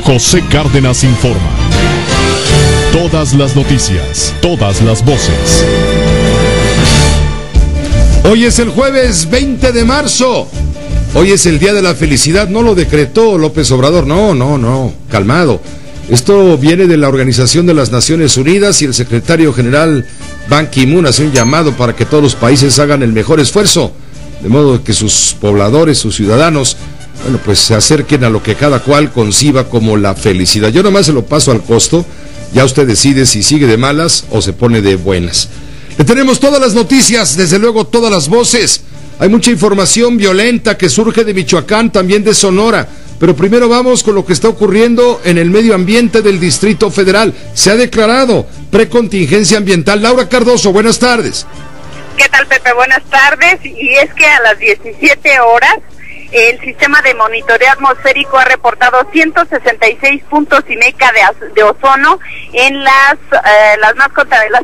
José Cárdenas informa. Todas las noticias, todas las voces. Hoy es el jueves 20 de marzo. Hoy es el Día de la Felicidad. No lo decretó López Obrador. No. Calmado. Esto viene de la Organización de las Naciones Unidas y el secretario general Ban Ki-moon hace un llamado para que todos los países hagan el mejor esfuerzo, de modo que sus pobladores, sus ciudadanos, pues se acerquen a lo que cada cual conciba como la felicidad. Yo nomás se lo paso al costo, ya usted decide si sigue de malas o se pone de buenas. Le tenemos todas las noticias, desde luego todas las voces. Hay mucha información violenta que surge de Michoacán, también de Sonora. Pero primero vamos con lo que está ocurriendo en el medio ambiente del Distrito Federal. Se ha declarado precontingencia ambiental. Laura Cardoso, buenas tardes. ¿Qué tal, Pepe? Buenas tardes. Y es que a las 17 horas el sistema de monitoreo atmosférico ha reportado 166 puntos IMECA de ozono en las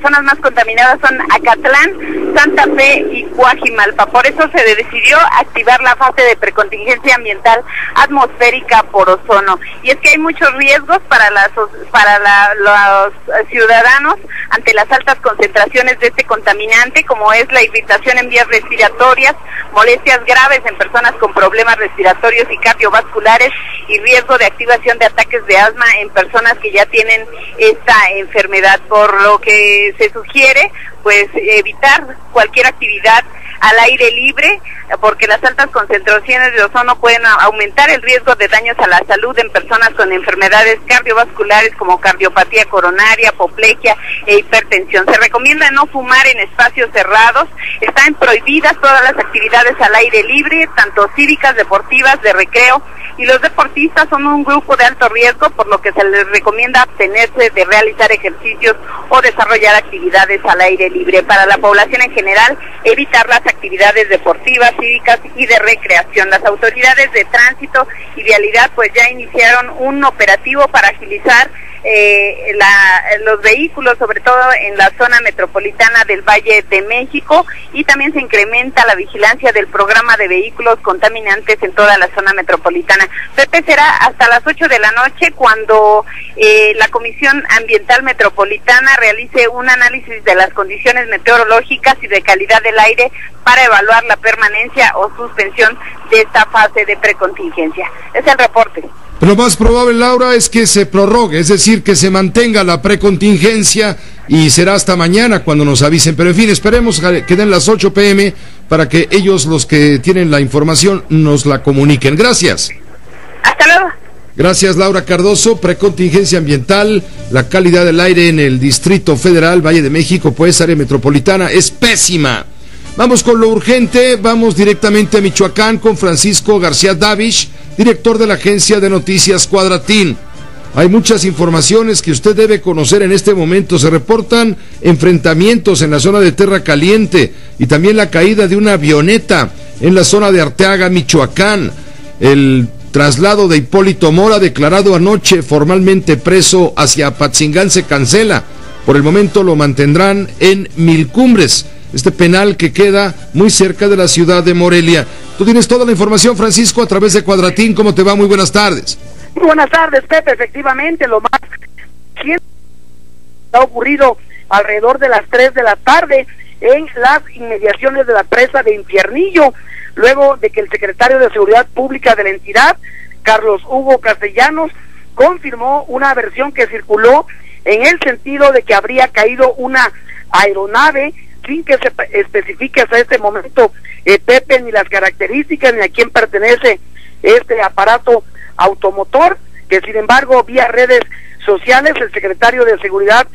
zonas más contaminadas son Acatlán, Santa Fe y Cuajimalpa. Por eso se decidió activar la fase de precontingencia ambiental atmosférica por ozono. Y es que hay muchos riesgos para los ciudadanos ante las altas concentraciones de este contaminante, como es la irritación en vías respiratorias, molestias graves en personas con problemas respiratorios y cardiovasculares y riesgo de activación de ataques de asma en personas que ya tienen esta enfermedad, por lo que se sugiere pues evitar cualquier actividad al aire libre, porque las altas concentraciones de ozono pueden aumentar el riesgo de daños a la salud en personas con enfermedades cardiovasculares como cardiopatía coronaria, apoplejía e hipertensión. Se recomienda no fumar en espacios cerrados. Están prohibidas todas las actividades al aire libre, tanto cívicas, deportivas, de recreo, y los deportistas son un grupo de alto riesgo, por lo que se les recomienda abstenerse de realizar ejercicios o desarrollar actividades al aire libre. Para la población en general, evitar las actividades deportivas, cívicas y de recreación. Las autoridades de tránsito y vialidad pues ya iniciaron un operativo para agilizar los vehículos, sobre todo en la zona metropolitana del Valle de México, y también se incrementa la vigilancia del programa de vehículos contaminantes en toda la zona metropolitana. Pepe, será hasta las 8 de la noche cuando la Comisión Ambiental Metropolitana realice un análisis de las condiciones meteorológicas y de calidad del aire para evaluar la permanencia o suspensión de esta fase de precontingencia. Es el reporte. Lo más probable, Laura, es que se prorrogue, es decir, que se mantenga la precontingencia y será hasta mañana cuando nos avisen. Pero en fin, esperemos que den las 8 p.m. para que ellos, los que tienen la información, nos la comuniquen. Gracias. Hasta luego. Gracias, Laura Cardoso. Precontingencia ambiental, la calidad del aire en el Distrito Federal, Valle de México, pues área metropolitana, es pésima. Vamos con lo urgente, vamos directamente a Michoacán con Francisco García Davish, director de la agencia de noticias Cuadratín. Hay muchas informaciones que usted debe conocer en este momento. Se reportan enfrentamientos en la zona de Terra Caliente y también la caída de una avioneta en la zona de Arteaga, Michoacán. El traslado de Hipólito Mora, declarado anoche formalmente preso hacia Apatzingán, se cancela. Por el momento lo mantendrán en Milcumbres, este penal que queda muy cerca de la ciudad de Morelia. Tú tienes toda la información, Francisco, a través de Cuadratín. ¿Cómo te va? Muy buenas tardes. Muy buenas tardes, Pepe. Efectivamente, lo más reciente ha ocurrido alrededor de las 3 de la tarde en las inmediaciones de la presa de Infiernillo, luego de que el secretario de Seguridad Pública de la entidad, Carlos Hugo Castellanos, confirmó una versión que circuló en el sentido de que habría caído una aeronave sin que se especifique hasta este momento, Pepe, ni las características ni a quién pertenece este aparato automotor, que sin embargo vía redes sociales el secretario de Seguridad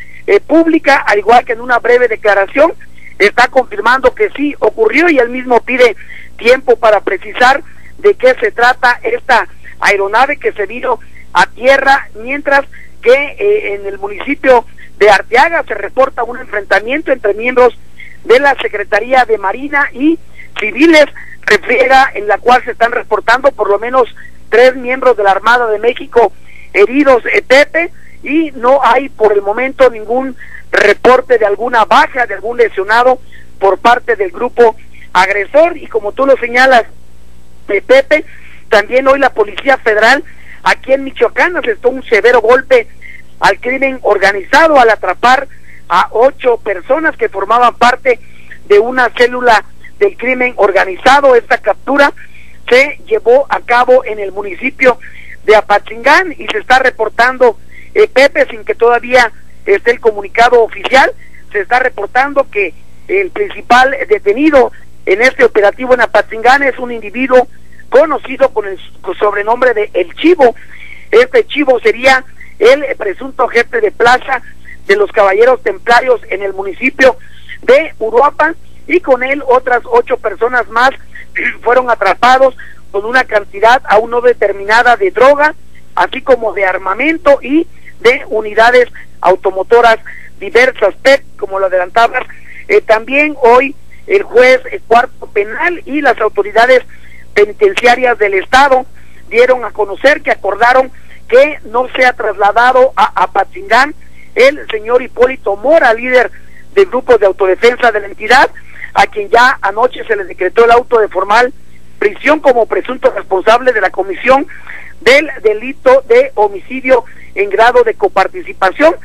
Pública, al igual que en una breve declaración, está confirmando que sí ocurrió, y él mismo pide tiempo para precisar de qué se trata esta aeronave que se vino a tierra, mientras que en el municipio de Arteaga se reporta un enfrentamiento entre miembros de la Secretaría de Marina y civiles, refriega en la cual se están reportando por lo menos 3 miembros de la Armada de México heridos, Pepe, y no hay por el momento ningún reporte de alguna baja, de algún lesionado por parte del grupo agresor. Y como tú lo señalas, Pepe, también hoy la Policía Federal Aquí en Michoacán asestó un severo golpe al crimen organizado al atrapar a 8 personas que formaban parte de una célula del crimen organizado. Esta captura se llevó a cabo en el municipio de Apatzingán y se está reportando, Pepe, sin que todavía esté el comunicado oficial, se está reportando que el principal detenido en este operativo en Apatzingán es un individuo conocido con el sobrenombre de El Chivo. Este Chivo sería el presunto jefe de plaza de los Caballeros Templarios en el municipio de Uruapan, y con él otras 8 personas más fueron atrapados con una cantidad aún no determinada de droga, así como de armamento y de unidades automotoras diversas. Como lo adelantabas, también hoy el juez cuarto penal y las autoridades penitenciarias del estado dieron a conocer que acordaron que no sea trasladado a Apatzingán el señor Hipólito Mora, líder del grupo de autodefensa de la entidad, a quien ya anoche se le decretó el auto de formal prisión como presunto responsable de la comisión del delito de homicidio en grado de coparticipación.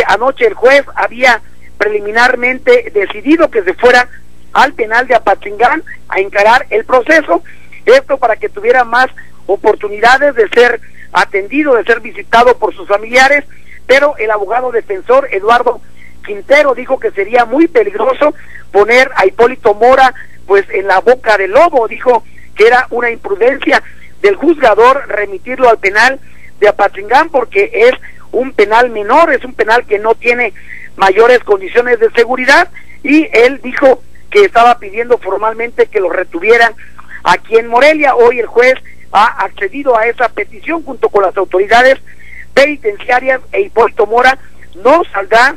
Anoche el juez había preliminarmente decidido que se fuera al penal de Apatzingán a encarar el proceso, esto para que tuviera más oportunidades de ser atendido, de ser visitado por sus familiares, pero el abogado defensor Eduardo Quintero dijo que sería muy peligroso poner a Hipólito Mora pues en la boca del lobo. Dijo que era una imprudencia del juzgador remitirlo al penal de Apatzingán porque es un penal menor, es un penal que no tiene mayores condiciones de seguridad, y él dijo que estaba pidiendo formalmente que lo retuvieran aquí en Morelia. Hoy el juez ha accedido a esa petición junto con las autoridades penitenciarias, e Hipólito Mora no saldrá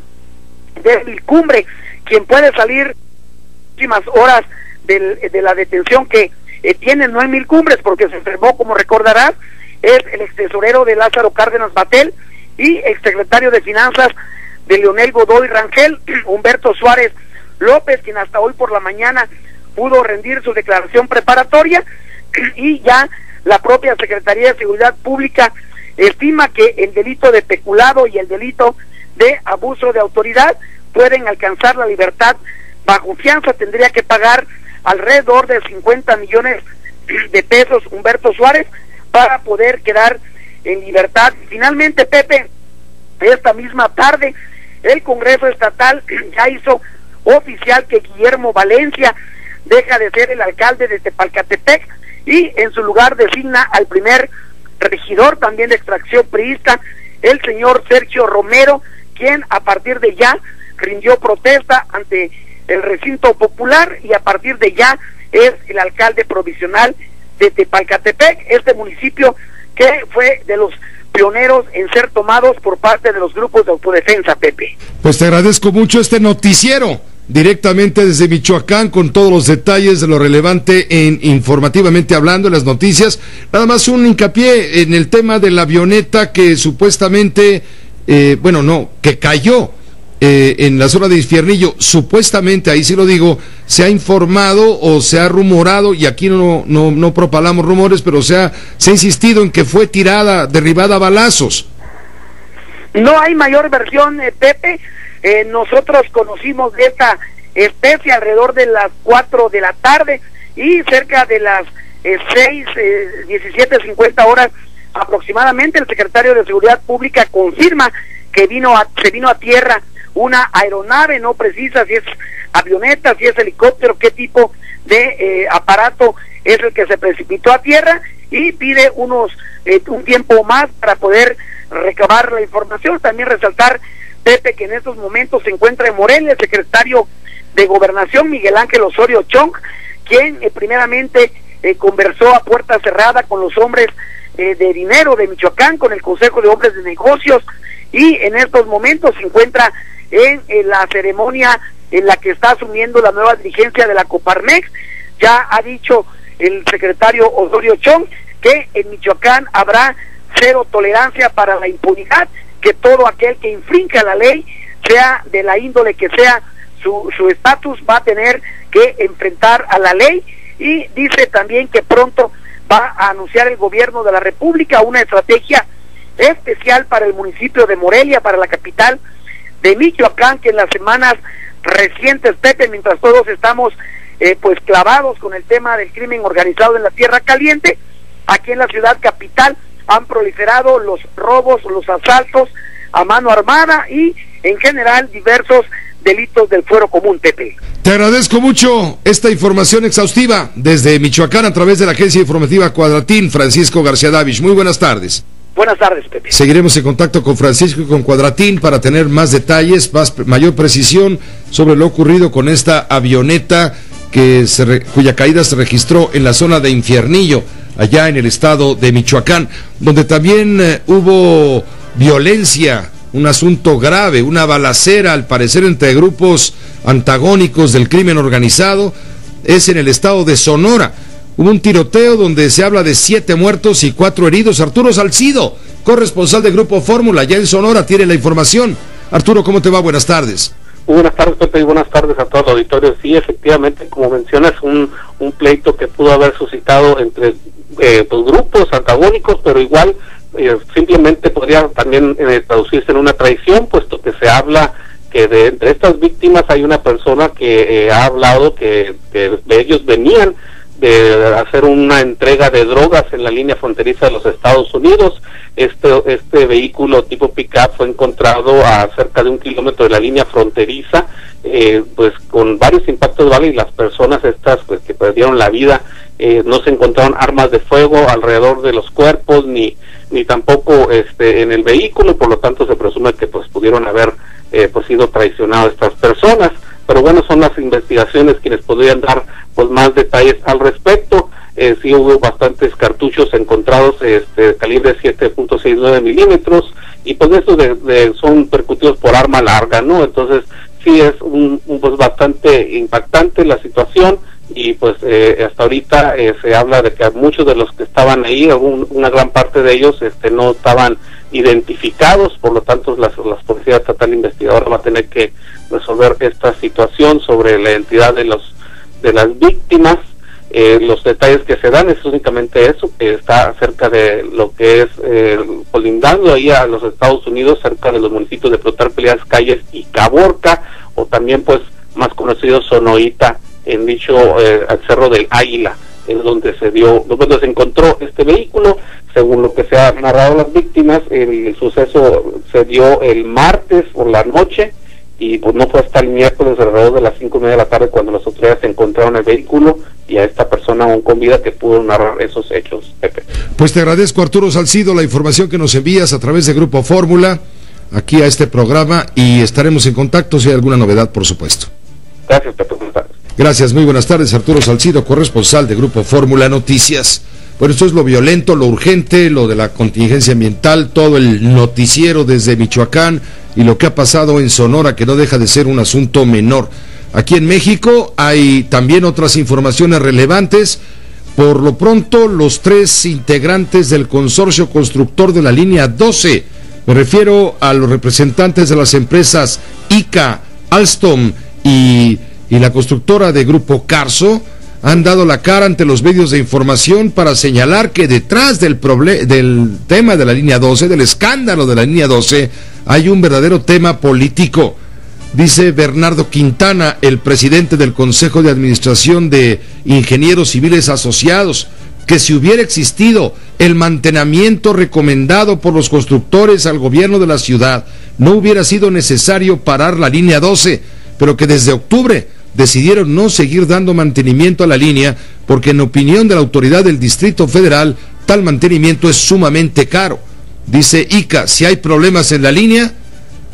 de Milcumbre. Quien puede salir en las últimas horas de la detención que tiene no en Milcumbres, porque se enfermó, como recordarás, es el extesorero de Lázaro Cárdenas Batel y exsecretario de Finanzas de Leonel Godoy Rangel, Humberto Suárez López, quien hasta hoy por la mañana pudo rendir su declaración preparatoria, y ya la propia Secretaría de Seguridad Pública estima que el delito de peculado y el delito de abuso de autoridad pueden alcanzar la libertad bajo fianza. Tendría que pagar alrededor de 50 millones de pesos Humberto Suárez para poder quedar en libertad. Finalmente, Pepe, esta misma tarde el Congreso Estatal ya hizo oficial que Guillermo Valencia deja de ser el alcalde de Tepalcatepec y en su lugar designa al primer regidor, también de extracción priista, el señor Sergio Romero, quien a partir de ya rindió protesta ante el recinto popular y a partir de ya es el alcalde provisional de Tepalcatepec, este municipio que fue de los pioneros en ser tomados por parte de los grupos de autodefensa, Pepe. Pues te agradezco mucho este noticiero, directamente desde Michoacán, con todos los detalles de lo relevante en Informativamente Hablando, en las noticias. Nada más un hincapié en el tema de la avioneta que supuestamente, que cayó en la zona de Infiernillo. Supuestamente, ahí sí lo digo, se ha informado o se ha rumorado, y aquí no propalamos rumores, pero se ha insistido en que fue derribada a balazos. No hay mayor versión, Pepe. Nosotros conocimos de esta especie alrededor de las 4 de la tarde y cerca de las 17:50 horas aproximadamente el secretario de Seguridad Pública confirma que se vino a tierra una aeronave, no precisa si es avioneta, si es helicóptero, qué tipo de aparato es el que se precipitó a tierra, y pide un tiempo más para poder recabar la información. También resaltar, Pepe, que en estos momentos se encuentra en Morelia el secretario de Gobernación, Miguel Ángel Osorio Chong, quien primeramente conversó a puerta cerrada con los hombres de dinero de Michoacán, con el Consejo de Hombres de Negocios, y en estos momentos se encuentra en la ceremonia en la que está asumiendo la nueva dirigencia de la Coparmex. Ya ha dicho el secretario Osorio Chong que en Michoacán habrá cero tolerancia para la impunidad, que todo aquel que infrinja la ley, sea de la índole que sea su estatus, va a tener que enfrentar a la ley, y dice también que pronto va a anunciar el gobierno de la República una estrategia especial para el municipio de Morelia, para la capital de Michoacán, que en las semanas recientes, Pepe, mientras todos estamos pues clavados con el tema del crimen organizado en la Tierra Caliente, aquí en la ciudad capital han proliferado los robos, los asaltos a mano armada y en general diversos delitos del fuero común, Pepe. Te agradezco mucho esta información exhaustiva desde Michoacán a través de la agencia informativa Cuadratín, Francisco García Davich. Muy buenas tardes. Buenas tardes, Pepe. Seguiremos en contacto con Francisco y con Cuadratín para tener más detalles, mayor precisión sobre lo ocurrido con esta avioneta cuya caída se registró en la zona de Infiernillo, allá en el estado de Michoacán, donde también hubo violencia, un asunto grave, una balacera al parecer entre grupos antagónicos del crimen organizado. Es en el estado de Sonora. Hubo un tiroteo donde se habla de 7 muertos y 4 heridos. Arturo Salcido, corresponsal de Grupo Fórmula, ya en Sonora, tiene la información. Arturo, ¿cómo te va? Buenas tardes. Buenas tardes, Pepe, y buenas tardes a todo el auditorio. Sí, efectivamente, como mencionas, un pleito que pudo haber suscitado entre pues, grupos antagónicos, pero igual simplemente podría también traducirse en una traición, puesto que se habla que entre estas víctimas hay una persona que ha hablado que ellos venían de hacer una entrega de drogas en la línea fronteriza de los Estados Unidos. Este vehículo tipo pick-up fue encontrado a cerca de 1 kilómetro de la línea fronteriza, pues con varios impactos de bala, y las personas estas pues que perdieron la vida, no se encontraron armas de fuego alrededor de los cuerpos, ni tampoco en el vehículo, por lo tanto se presume que pues pudieron haber pues sido traicionadas estas personas. Pero bueno, son las investigaciones quienes podrían dar pues más detalles al respecto. Sí hubo bastantes cartuchos encontrados calibre 7.69 milímetros, y pues estos son percutidos por arma larga, ¿no? Entonces sí es pues bastante impactante la situación, y pues hasta ahorita se habla de que muchos de los que estaban ahí, una gran parte de ellos no estaban identificados, por lo tanto la Policía Estatal Investigadora va a tener que resolver esta situación sobre la identidad de las víctimas. Los detalles que se dan es únicamente eso, que está cerca de lo que es colindando ahí a los Estados Unidos, cerca de los municipios de Plutarco Elías Calles y Caborca, o también pues más conocido Sonoita, en dicho al Cerro del Águila, es donde se encontró este vehículo. Según lo que se ha narrado las víctimas, el suceso se dio el martes por la noche, y pues no fue hasta el miércoles alrededor de las 5:30 de la tarde cuando las autoridades encontraron el vehículo y a esta persona aún con vida que pudo narrar esos hechos, Pepe. Pues te agradezco, Arturo Salcido, la información que nos envías a través de Grupo Fórmula aquí a este programa, y estaremos en contacto si hay alguna novedad, por supuesto. Gracias, Pepe. Buenas tardes. Gracias, muy buenas tardes, Arturo Salcido, corresponsal de Grupo Fórmula Noticias. Bueno, esto es lo violento, lo urgente, lo de la contingencia ambiental, todo el noticiero desde Michoacán y lo que ha pasado en Sonora, que no deja de ser un asunto menor. Aquí en México hay también otras informaciones relevantes. Por lo pronto, los 3 integrantes del consorcio constructor de la línea 12, me refiero a los representantes de las empresas ICA, Alstom y la constructora de Grupo Carso, han dado la cara ante los medios de información para señalar que detrás del tema de la línea 12, del escándalo de la línea 12, hay un verdadero tema político. Dice Bernardo Quintana, el presidente del Consejo de Administración de Ingenieros Civiles Asociados, que si hubiera existido el mantenimiento recomendado por los constructores al gobierno de la ciudad, no hubiera sido necesario parar la línea 12, pero que desde octubre decidieron no seguir dando mantenimiento a la línea porque, en opinión de la autoridad del Distrito Federal, tal mantenimiento es sumamente caro. Dice ICA, si hay problemas en la línea,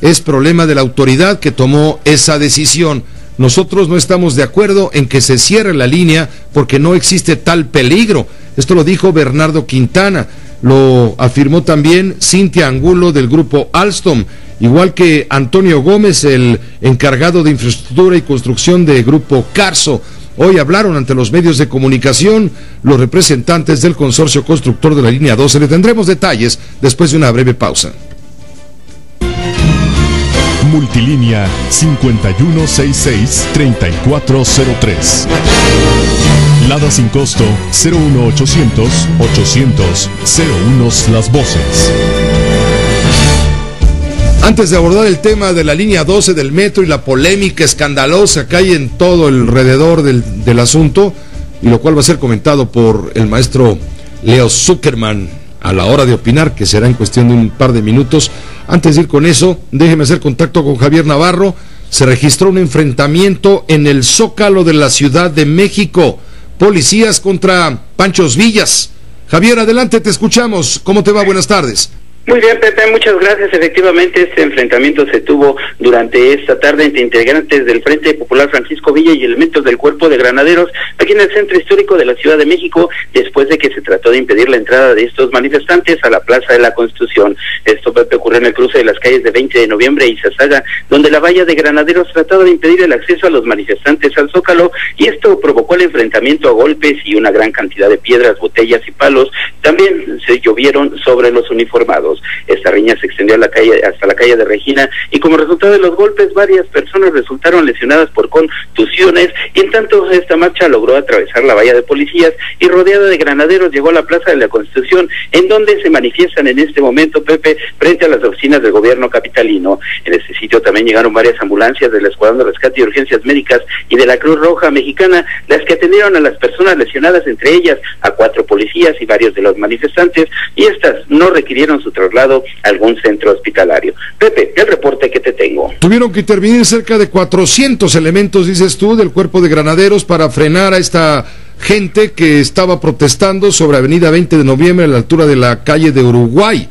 es problema de la autoridad que tomó esa decisión. Nosotros no estamos de acuerdo en que se cierre la línea porque no existe tal peligro. Esto lo dijo Bernardo Quintana. Lo afirmó también Cintia Angulo del grupo Alstom, igual que Antonio Gómez, el encargado de infraestructura y construcción de Grupo Carso. Hoy hablaron ante los medios de comunicación los representantes del consorcio constructor de la línea 12. Le tendremos detalles después de una breve pausa. Multilínea 5166-3403. Lada sin costo 01800 800 01 Las Voces. Antes de abordar el tema de la línea 12 del metro y la polémica escandalosa que hay en todo alrededor del asunto, y lo cual va a ser comentado por el maestro Leo Zuckerman a la hora de opinar, que será en cuestión de un par de minutos. Antes de ir con eso, déjeme hacer contacto con Javier Navarro. Se registró un enfrentamiento en el Zócalo de la Ciudad de México. Policías contra Panchos Villas. Javier, adelante, te escuchamos. ¿Cómo te va? Buenas tardes. Muy bien, Pepe, muchas gracias. Efectivamente, este enfrentamiento se tuvo durante esta tarde entre integrantes del Frente Popular Francisco Villa y elementos del Cuerpo de Granaderos aquí en el centro histórico de la Ciudad de México, después de que se trató de impedir la entrada de estos manifestantes a la Plaza de la Constitución. Esto, Pepe, ocurrió en el cruce de las calles de 20 de noviembre y Izazaga, donde la valla de Granaderos trataba de impedir el acceso a los manifestantes al Zócalo, y esto provocó el enfrentamiento a golpes y una gran cantidad de piedras, botellas y palos. También se llovieron sobre los uniformados. Esta riña se extendió a la calle, hasta la calle de Regina, y como resultado de los golpes, varias personas resultaron lesionadas por contusiones, y en tanto esta marcha logró atravesar la valla de policías y rodeada de granaderos llegó a la Plaza de la Constitución, en donde se manifiestan en este momento, Pepe, frente a las oficinas del gobierno capitalino. En este sitio también llegaron varias ambulancias del Escuadrón de Rescate y Urgencias Médicas y de la Cruz Roja Mexicana, las que atendieron a las personas lesionadas, entre ellas a 4 policías y varios de los manifestantes, y estas no requirieron su traslado a algún centro hospitalario. Pepe, el reporte que te tengo. Tuvieron que intervenir cerca de 400 elementos, dices tú, del Cuerpo de Granaderos para frenar a esta gente que estaba protestando sobre Avenida 20 de Noviembre a la altura de la calle de Uruguay,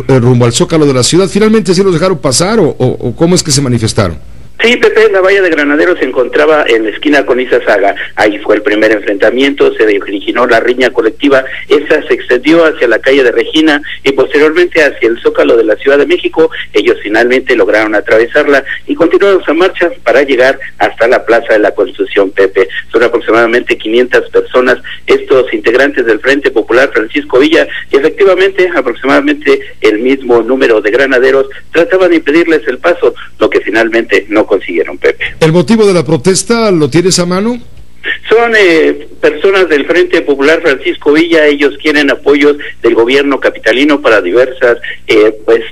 rumbo al Zócalo de la ciudad. ¿Finalmente sí los dejaron pasar o cómo es que se manifestaron? Sí, Pepe, la valla de Granaderos se encontraba en la esquina con Izazaga. Ahí fue el primer enfrentamiento, se originó la riña colectiva, esa se extendió hacia la calle de Regina y posteriormente hacia el Zócalo de la Ciudad de México. Ellos finalmente lograron atravesarla y continuaron su marcha para llegar hasta la Plaza de la Constitución, Pepe. Son aproximadamente 500 personas, estos integrantes del Frente Popular Francisco Villa, y efectivamente aproximadamente el mismo número de granaderos trataban de impedirles el paso, lo que finalmente no consiguieron, Pepe. ¿El motivo de la protesta lo tienes a mano? Son personas del Frente Popular Francisco Villa. Ellos quieren apoyos del gobierno capitalino para diversas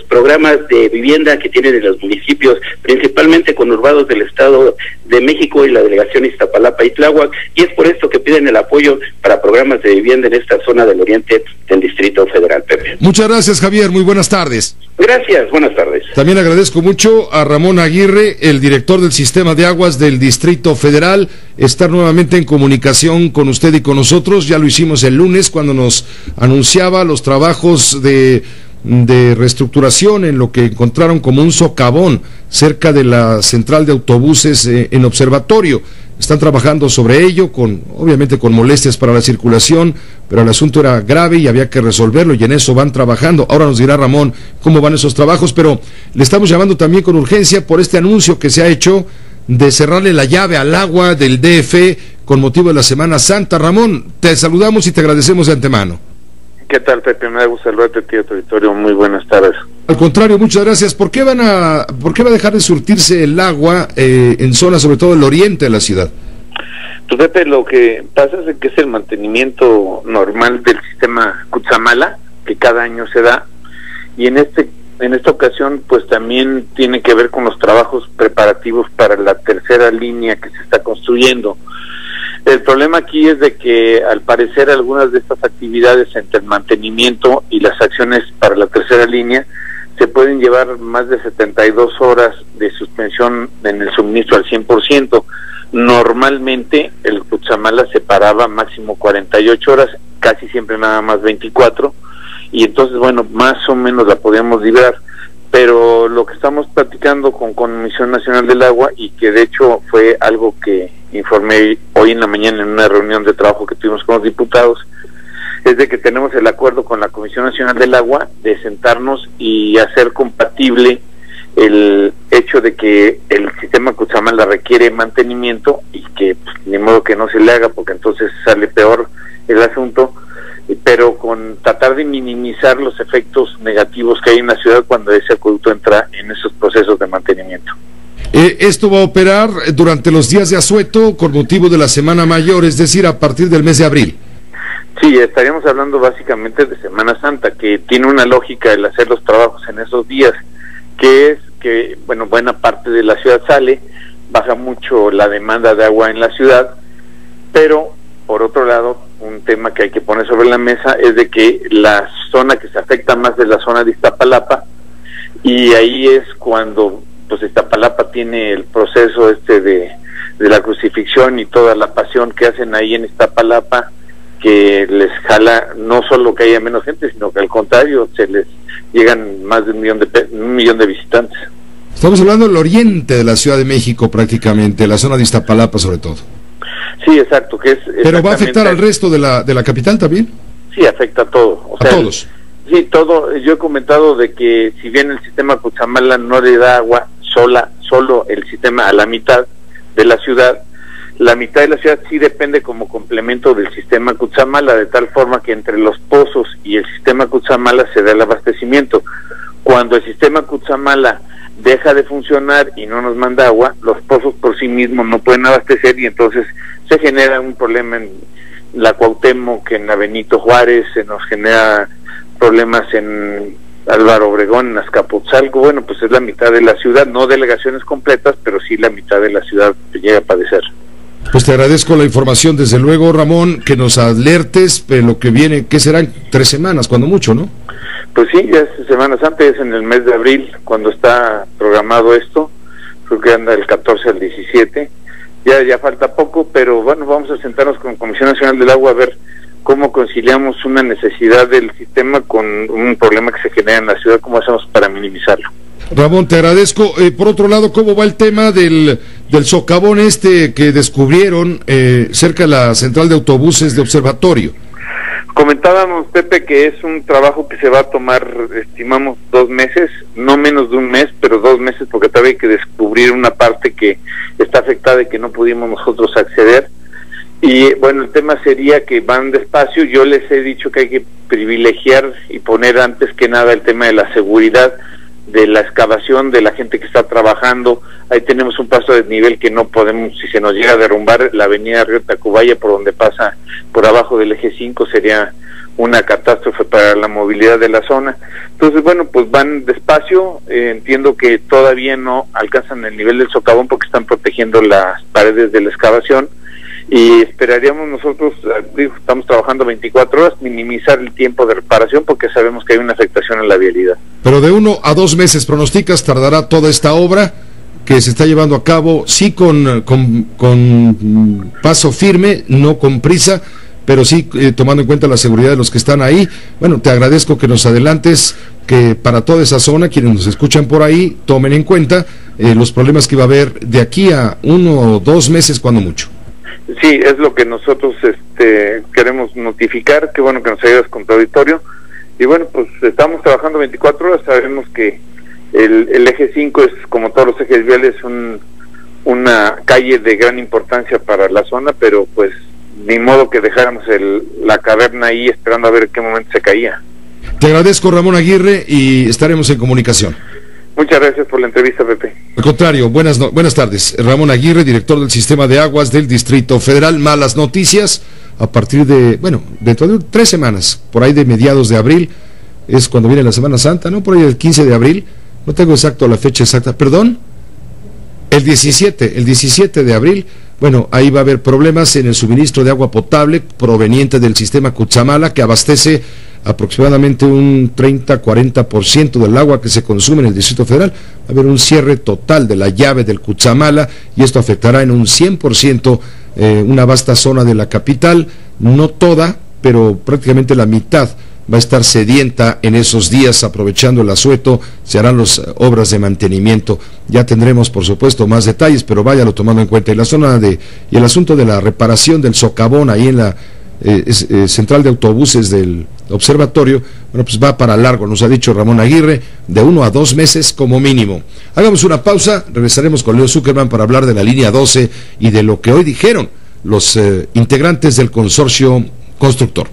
programas de vivienda que tienen en los municipios, principalmente conurbados del Estado de México y la delegación Iztapalapa y Tláhuac, y es por esto que piden el apoyo para programas de vivienda en esta zona del oriente del Distrito Federal, Pepe. Muchas gracias, Javier, muy buenas tardes. Gracias, buenas tardes. También agradezco mucho a Ramón Aguirre, el director del Sistema de Aguas del Distrito Federal, estar nuevamente en comunicación con usted y con nosotros. Ya lo hicimos el lunes cuando nos anunciaba los trabajos de reestructuración en lo que encontraron como un socavón cerca de la central de autobuses en Observatorio. Están trabajando sobre ello, obviamente con molestias para la circulación, pero el asunto era grave y había que resolverlo, y en eso van trabajando. Ahora nos dirá Ramón cómo van esos trabajos, pero le estamos llamando también con urgencia por este anuncio que se ha hecho de cerrarle la llave al agua del DF con motivo de la Semana Santa. Ramón, te saludamos y te agradecemos de antemano. ¿Qué tal, Pepe? Me da gusto saludarte, tío territorio. Muy buenas tardes. Al contrario, muchas gracias. ¿Por qué va a dejar de surtirse el agua en zonas, sobre todo el oriente de la ciudad? Pues, Pepe, lo que pasa es que es el mantenimiento normal del sistema Cutzamala, que cada año se da, y en esta ocasión, pues también tiene que ver con los trabajos preparativos para la tercera línea que se está construyendo. El problema aquí es de que al parecer algunas de estas actividades entre el mantenimiento y las acciones para la tercera línea se pueden llevar más de 72 horas de suspensión en el suministro al 100%. Normalmente el Cutzamala se paraba máximo 48 horas, casi siempre nada más 24, y entonces bueno, más o menos la podíamos librar. Pero lo que estamos platicando con Comisión Nacional del Agua, y que de hecho fue algo que informé hoy en la mañana en una reunión de trabajo que tuvimos con los diputados, es de que tenemos el acuerdo con la Comisión Nacional del Agua de sentarnos y hacer compatible el hecho de que el sistema Cutzamala requiere mantenimiento y que pues, ni modo que no se le haga, porque entonces sale peor el asunto, pero con tratar de minimizar los efectos negativos que hay en la ciudad cuando ese acueducto entra en esos procesos de mantenimiento. Esto va a operar durante los días de asueto con motivo de la Semana Mayor, es decir, a partir del mes de abril. Sí, estaríamos hablando básicamente de Semana Santa, que tiene una lógica el hacer los trabajos en esos días, que es que, bueno, buena parte de la ciudad sale, baja mucho la demanda de agua en la ciudad, pero por otro lado, un tema que hay que poner sobre la mesa es de que la zona que se afecta más es la zona de Iztapalapa, y ahí es cuando pues Iztapalapa tiene el proceso de la crucifixión y toda la pasión que hacen ahí en Iztapalapa, que les jala no solo que haya menos gente, sino que al contrario, se les llegan más de un millón de visitantes. Estamos hablando del oriente de la Ciudad de México prácticamente, la zona de Iztapalapa sobre todo. Sí, exacto. Que es ¿Pero va a afectar al resto de la capital también? Sí, afecta a todo. ¿A todos? Sí, todo. Yo he comentado de que si bien el sistema Cutzamala no le da agua solo el sistema a la mitad de la ciudad, la mitad de la ciudad sí depende como complemento del sistema Cutzamala, de tal forma que entre los pozos y el sistema Cutzamala se da el abastecimiento. Cuando el sistema Cutzamala deja de funcionar y no nos manda agua, los pozos por sí mismos no pueden abastecer y entonces se genera un problema en la Cuauhtémoc, en la Benito Juárez, se nos genera problemas en Álvaro Obregón, en Azcapotzalco. Bueno, pues es la mitad de la ciudad, no delegaciones completas, pero sí la mitad de la ciudad llega a padecer. Pues te agradezco la información, desde luego, Ramón, que nos alertes de lo que viene, que serán 3 semanas, cuando mucho, ¿no? Pues sí, ya es Semana Santa, es en el mes de abril cuando está programado esto, creo que anda del 14 al 17, ya falta poco, pero bueno, vamos a sentarnos con Comisión Nacional del Agua a ver cómo conciliamos una necesidad del sistema con un problema que se genera en la ciudad, cómo hacemos para minimizarlo. Ramón, te agradezco. Por otro lado, ¿cómo va el tema del socavón que descubrieron cerca de la central de autobuses de Observatorio? Comentábamos, Pepe, que es un trabajo que se va a tomar, estimamos, 2 meses, no menos de un mes, pero 2 meses, porque todavía hay que descubrir una parte que está afectada y que no pudimos nosotros acceder. Y bueno, el tema sería que van despacio. Yo les he dicho que hay que privilegiar y poner antes que nada el tema de la seguridad, de la excavación, de la gente que está trabajando. Ahí tenemos un paso de desnivel que no podemos, si se nos llega a derrumbar la avenida Río Tacubaya, por donde pasa por abajo del eje 5, sería una catástrofe para la movilidad de la zona. Entonces, bueno, pues van despacio. Entiendo que todavía no alcanzan el nivel del socavón porque están protegiendo las paredes de la excavación, y esperaríamos nosotros, estamos trabajando 24 horas, minimizar el tiempo de reparación porque sabemos que hay una afectación en la vialidad. Pero de 1 a 2 meses pronosticas tardará toda esta obra que se está llevando a cabo, sí con paso firme, no con prisa, pero sí tomando en cuenta la seguridad de los que están ahí. Bueno, te agradezco que nos adelantes que para toda esa zona, quienes nos escuchan por ahí, tomen en cuenta los problemas que va a haber de aquí a 1 o 2 meses cuando mucho. Sí, es lo que nosotros queremos notificar. Qué bueno que nos ayudas con tu auditorio. Y bueno, pues estamos trabajando 24 horas. Sabemos que el eje 5 es, como todos los ejes viales, una calle de gran importancia para la zona, pero pues ni modo que dejáramos la caverna ahí esperando a ver en qué momento se caía. Te agradezco, Ramón Aguirre, y estaremos en comunicación. Muchas gracias por la entrevista, Pepe. Al contrario, buenas tardes. Ramón Aguirre, director del Sistema de Aguas del Distrito Federal. Malas noticias, a partir de, dentro de 3 semanas, por ahí de mediados de abril, es cuando viene la Semana Santa, ¿no? Por ahí el 15 de abril, no tengo la fecha exacta, perdón, el 17 de abril, bueno, ahí va a haber problemas en el suministro de agua potable proveniente del sistema Cutzamala, que abastece aproximadamente un 30-40% del agua que se consume en el Distrito Federal. Va a haber un cierre total de la llave del Cutzamala y esto afectará en un 100% una vasta zona de la capital, no toda, pero prácticamente la mitad va a estar sedienta en esos días. Aprovechando el asueto, se harán las obras de mantenimiento. Ya tendremos, por supuesto, más detalles, pero váyalo tomando en cuenta. Y el asunto de la reparación del socavón ahí en la central de autobuses del Observatorio, bueno, pues va para largo, nos ha dicho Ramón Aguirre, de 1 a 2 meses como mínimo. Hagamos una pausa, regresaremos con Leo Zuckerman para hablar de la línea 12 y de lo que hoy dijeron los integrantes del consorcio constructor.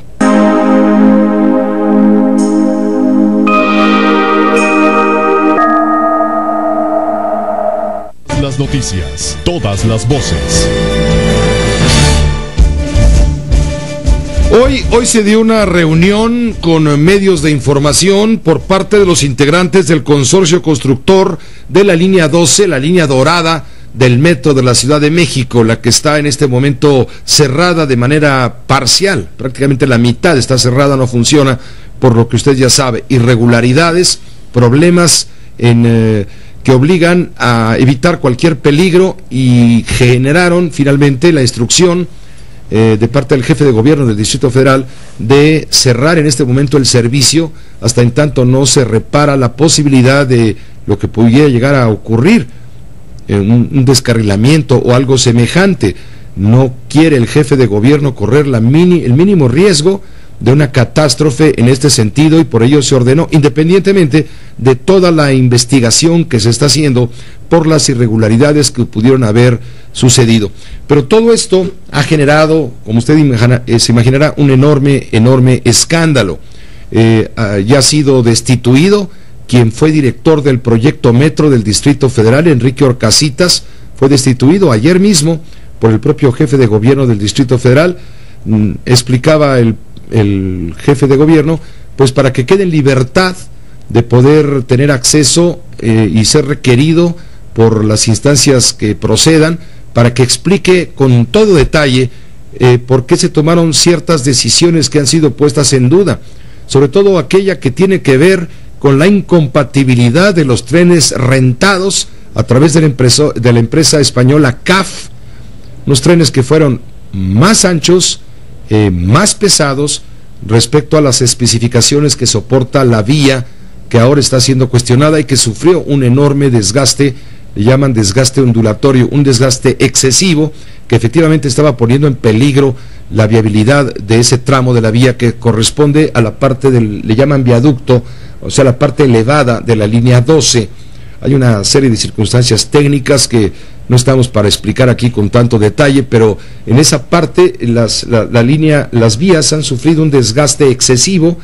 Las las noticias, todas las voces. Hoy se dio una reunión con medios de información por parte de los integrantes del consorcio constructor de la línea 12, la línea dorada del metro de la Ciudad de México, la que está en este momento cerrada de manera parcial, prácticamente la mitad está cerrada, no funciona, por lo que usted ya sabe, irregularidades, problemas que obligan a evitar cualquier peligro y generaron finalmente la instrucción de parte del jefe de gobierno del Distrito Federal de cerrar en este momento el servicio hasta en tanto no se repara la posibilidad de lo que pudiera llegar a ocurrir, un descarrilamiento o algo semejante. No quiere el jefe de gobierno correr el mínimo riesgo de una catástrofe en este sentido y por ello se ordenó, independientemente de toda la investigación que se está haciendo por las irregularidades que pudieron haber sucedido. Pero todo esto ha generado, como usted se imaginará, un enorme escándalo. Ya ha sido destituido quien fue director del proyecto Metro del Distrito Federal, Enrique Orcasitas, fue destituido ayer mismo por el propio jefe de gobierno del Distrito Federal. Explicaba el jefe de gobierno, pues para que quede en libertad de poder tener acceso y ser requerido por las instancias que procedan, para que explique con todo detalle por qué se tomaron ciertas decisiones que han sido puestas en duda, sobre todo aquella que tiene que ver con la incompatibilidad de los trenes rentados a través de la empresa española CAF, unos trenes que fueron más anchos, más pesados respecto a las especificaciones que soporta la vía que ahora está siendo cuestionada y que sufrió un enorme desgaste, le llaman desgaste ondulatorio, un desgaste excesivo que efectivamente estaba poniendo en peligro la viabilidad de ese tramo de la vía que corresponde a la parte le llaman viaducto, o sea, la parte elevada de la línea 12. Hay una serie de circunstancias técnicas que no estamos para explicar aquí con tanto detalle, pero en esa parte las vías han sufrido un desgaste excesivo,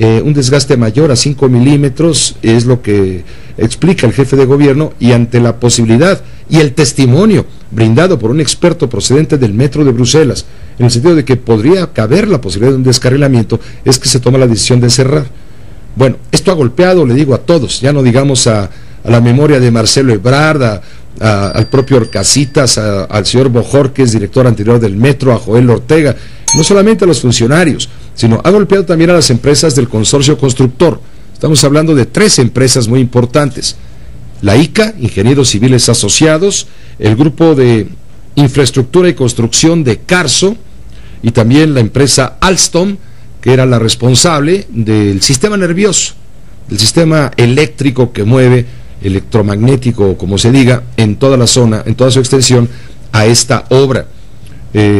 un desgaste mayor a 5 milímetros, es lo que explica el jefe de gobierno, y ante la posibilidad y el testimonio brindado por un experto procedente del Metro de Bruselas, en el sentido de que podría caber la posibilidad de un descarrilamiento, es que se toma la decisión de cerrar. Bueno, esto ha golpeado, le digo, a todos, ya no digamos a la memoria de Marcelo Ebrard, al propio Orcasitas, al señor Bojorquez, director anterior del Metro, a Joel Ortega, no solamente a los funcionarios, sino ha golpeado también a las empresas del consorcio constructor. Estamos hablando de 3 empresas muy importantes: la ICA, Ingenieros Civiles Asociados, el grupo de infraestructura y construcción de Carso, y también la empresa Alstom, que era la responsable del sistema nervioso, del sistema eléctrico que mueve, electromagnético, como se diga, en toda la zona, en toda su extensión, a esta obra.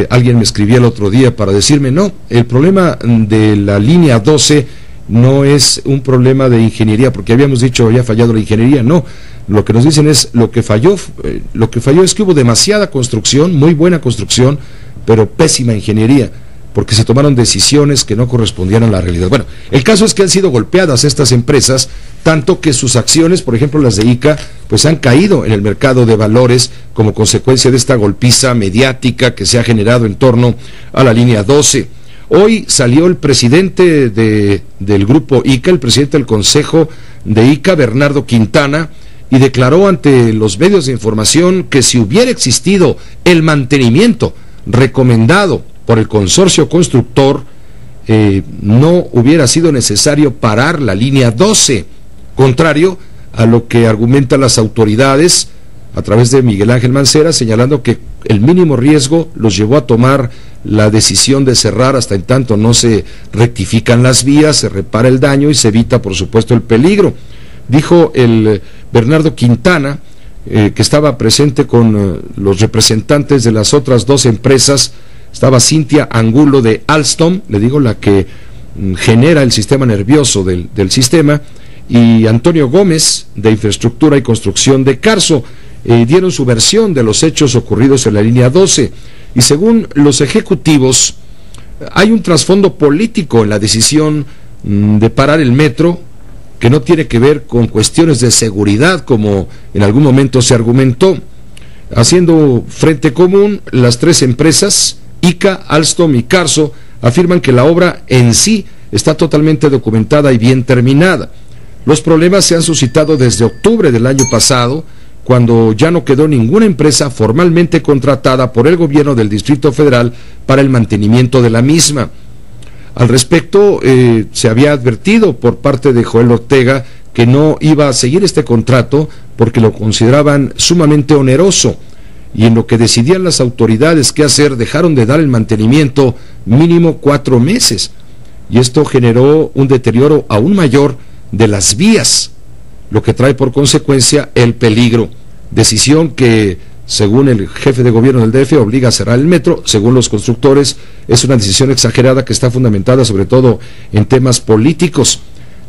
Alguien me escribía el otro día para decirme, no, el problema de la línea 12 no es un problema de ingeniería, porque habíamos dicho había fallado la ingeniería. No, lo que nos dicen es lo que falló es que hubo demasiada construcción, muy buena construcción, pero pésima ingeniería, porque se tomaron decisiones que no correspondían a la realidad. Bueno, el caso es que han sido golpeadas estas empresas, tanto que sus acciones, por ejemplo las de ICA, pues han caído en el mercado de valores como consecuencia de esta golpiza mediática que se ha generado en torno a la línea 12. Hoy salió el presidente del grupo ICA, el presidente del consejo de ICA, Bernardo Quintana, y declaró ante los medios de información que si hubiera existido el mantenimiento recomendado por el consorcio constructor, no hubiera sido necesario parar la línea 12, contrario a lo que argumentan las autoridades a través de Miguel Ángel Mancera, señalando que el mínimo riesgo los llevó a tomar la decisión de cerrar hasta en tanto no se rectifican las vías, se repara el daño y se evita, por supuesto, el peligro. Dijo el Bernardo Quintana, que estaba presente con los representantes de las otras 2 empresas. Estaba Cintia Angulo de Alstom, le digo, la que genera el sistema nervioso del sistema, y Antonio Gómez de Infraestructura y Construcción de Carso. Dieron su versión de los hechos ocurridos en la línea 12, y según los ejecutivos hay un trasfondo político en la decisión de parar el metro, que no tiene que ver con cuestiones de seguridad como en algún momento se argumentó. Haciendo frente común, las tres empresas, ICA, Alstom y Carso, afirman que la obra en sí está totalmente documentada y bien terminada. Los problemas se han suscitado desde octubre del año pasado, cuando ya no quedó ninguna empresa formalmente contratada por el gobierno del Distrito Federal para el mantenimiento de la misma. Al respecto, se había advertido por parte de Joel Ortega que no iba a seguir este contrato porque lo consideraban sumamente oneroso, y en lo que decidían las autoridades qué hacer, dejaron de dar el mantenimiento mínimo 4 meses, y esto generó un deterioro aún mayor de las vías, lo que trae por consecuencia el peligro. Decisión que, según el jefe de gobierno del DF, obliga a cerrar el metro. Según los constructores, es una decisión exagerada que está fundamentada sobre todo en temas políticos.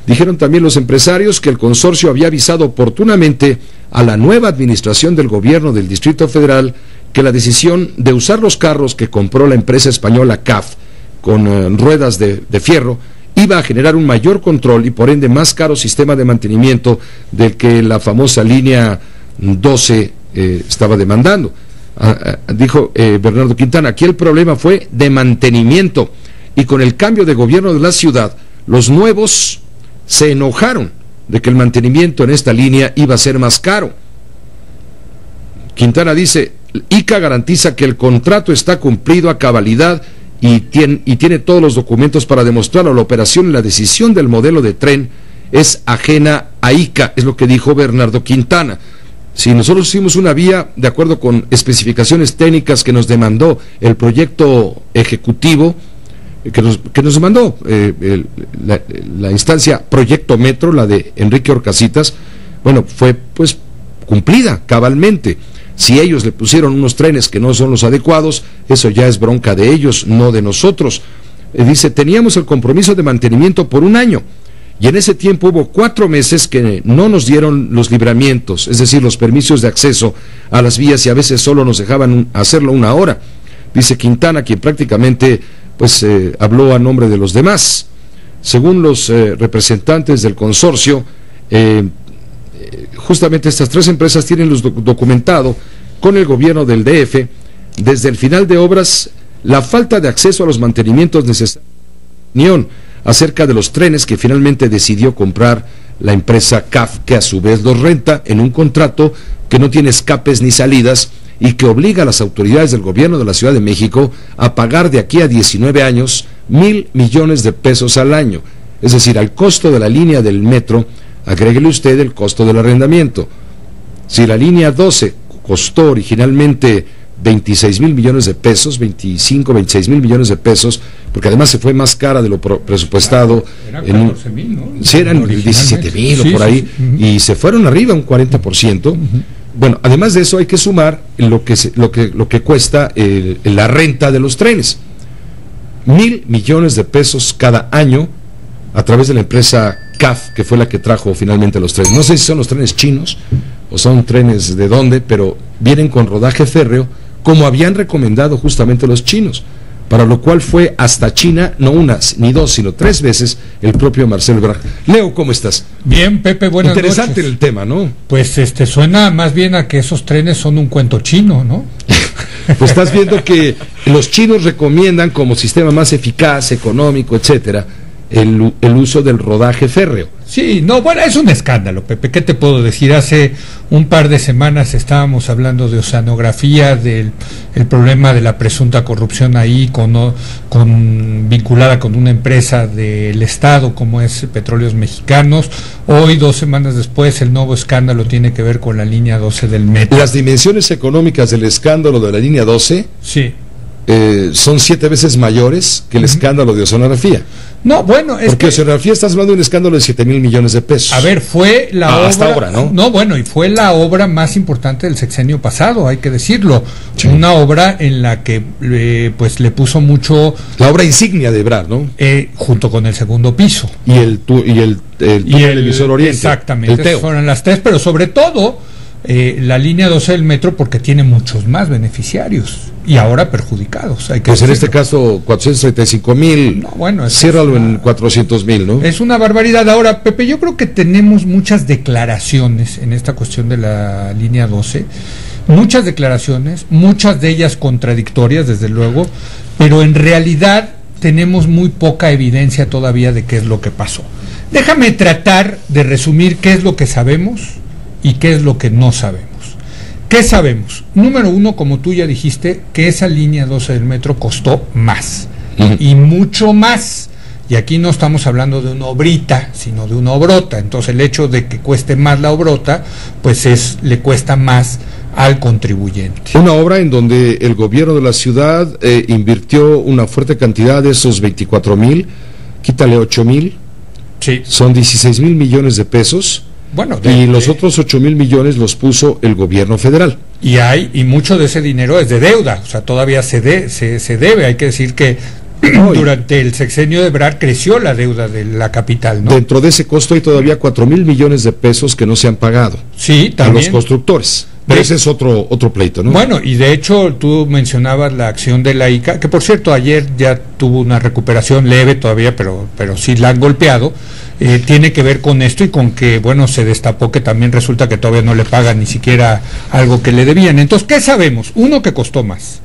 Dijeron también los empresarios que el consorcio había avisado oportunamente a la nueva administración del gobierno del Distrito Federal que la decisión de usar los carros que compró la empresa española CAF con ruedas de fierro iba a generar un mayor control y por ende más caro sistema de mantenimiento del que la famosa línea 12 estaba demandando. Dijo Bernardo Quintana, aquí el problema fue de mantenimiento, y con el cambio de gobierno de la ciudad, los nuevos se enojaron de que el mantenimiento en esta línea iba a ser más caro. Quintana dice, ICA garantiza que el contrato está cumplido a cabalidad y tiene todos los documentos para demostrarlo. La operación y la decisión del modelo de tren es ajena a ICA, es lo que dijo Bernardo Quintana. Si nosotros hicimos una vía de acuerdo con especificaciones técnicas que nos demandó el proyecto ejecutivo, que nos mandó la instancia Proyecto Metro, la de Enrique Orcasitas, bueno, fue pues cumplida cabalmente. Si ellos le pusieron unos trenes que no son los adecuados, eso ya es bronca de ellos, no de nosotros. Dice, teníamos el compromiso de mantenimiento por 1 año, y en ese tiempo hubo 4 meses que no nos dieron los libramientos, es decir, los permisos de acceso a las vías, y a veces solo nos dejaban hacerlo 1 hora. Dice Quintana, quien prácticamente pues habló a nombre de los demás. Según los representantes del consorcio, justamente estas 3 empresas tienen documentado con el gobierno del DF desde el final de obras la falta de acceso a los mantenimientos necesarios acerca de los trenes que finalmente decidió comprar la empresa CAF, que a su vez los renta en un contrato que no tiene escapes ni salidas y que obliga a las autoridades del gobierno de la Ciudad de México a pagar de aquí a 19 años 1,000 millones de pesos al año. Es decir, al costo de la línea del metro, agréguele usted el costo del arrendamiento. Si la línea 12 costó originalmente 26,000 millones de pesos, 26,000 millones de pesos, porque además se fue más cara de lo presupuestado. Eran 14,000, ¿no? Sí, eran 17,000 o por ahí, y se fueron arriba un 40%. Bueno, además de eso hay que sumar lo que cuesta la renta de los trenes. 1,000 millones de pesos cada año a través de la empresa CAF, que fue la que trajo finalmente los trenes. No sé si son los trenes chinos o son trenes de dónde, pero vienen con rodaje férreo, como habían recomendado justamente los chinos, para lo cual fue hasta China, no 1 ni 2, sino 3 veces el propio Marcelo Ebrard. Leo, ¿cómo estás? Bien, Pepe, buenas noches. Interesante el tema, ¿no? Pues suena más bien a que esos trenes son un cuento chino, ¿no? Pues estás viendo que los chinos recomiendan como sistema más eficaz, económico, etcétera, el uso del rodaje férreo. Sí, no, bueno, es un escándalo, Pepe. ¿Qué te puedo decir? Hace un par de semanas estábamos hablando de oceanografía, del el problema de la presunta corrupción ahí, vinculada con una empresa del Estado como es Petróleos Mexicanos. Hoy, 2 semanas después, el nuevo escándalo tiene que ver con la línea 12 del metro. Las dimensiones económicas del escándalo de la línea 12 sí. Son 7 veces mayores que el escándalo de oceanografía. No, bueno, es porque que oceanografía estás hablando de un escándalo de 7,000 millones de pesos. A ver, fue la obra... Hasta ahora, ¿no? No, bueno, y fue la obra más importante del sexenio pasado, hay que decirlo. Sí. Una obra en la que pues le puso mucho... La obra insignia de Ebrard, ¿no? Junto con el segundo piso. Y el túnel del Visor Oriente. Exactamente, esas fueron las 3, pero sobre todo la línea 12 del metro, porque tiene muchos más beneficiarios y ahora perjudicados. Hay que pues decirlo. En este caso 435,000, no, bueno, ciérralo en 400,000, ¿no? Es una barbaridad. Ahora, Pepe, yo creo que tenemos muchas declaraciones en esta cuestión de la línea 12 muchas declaraciones, muchas de ellas contradictorias, desde luego, pero en realidad tenemos muy poca evidencia todavía de qué es lo que pasó. Déjame tratar de resumir qué es lo que sabemos y qué es lo que no sabemos. ¿Qué sabemos? Número uno, como tú ya dijiste, que esa línea 12 del metro costó más, y mucho más. Y aquí no estamos hablando de una obrita, sino de una obrota. Entonces el hecho de que cueste más la obrota, pues le cuesta más al contribuyente. Una obra en donde el gobierno de la ciudad invirtió una fuerte cantidad de esos 24,000, quítale 8,000, sí, son 16,000 millones de pesos. Bueno, y los otros 8,000 millones los puso el gobierno federal. Y mucho de ese dinero es de deuda, o sea, todavía se debe. Hay que decir que durante el sexenio de Ebrard creció la deuda de la capital, ¿no? Dentro de ese costo hay todavía 4,000 millones de pesos que no se han pagado. Sí, también. A los constructores. Pero ese es otro pleito, ¿no? Bueno, y de hecho tú mencionabas la acción de la ICA, que por cierto ayer ya tuvo una recuperación leve todavía, pero sí la han golpeado. Tiene que ver con esto y con que, bueno, se destapó que también resulta que todavía no le pagan ni siquiera algo que le debían. Entonces, ¿qué sabemos? Uno, que costó más.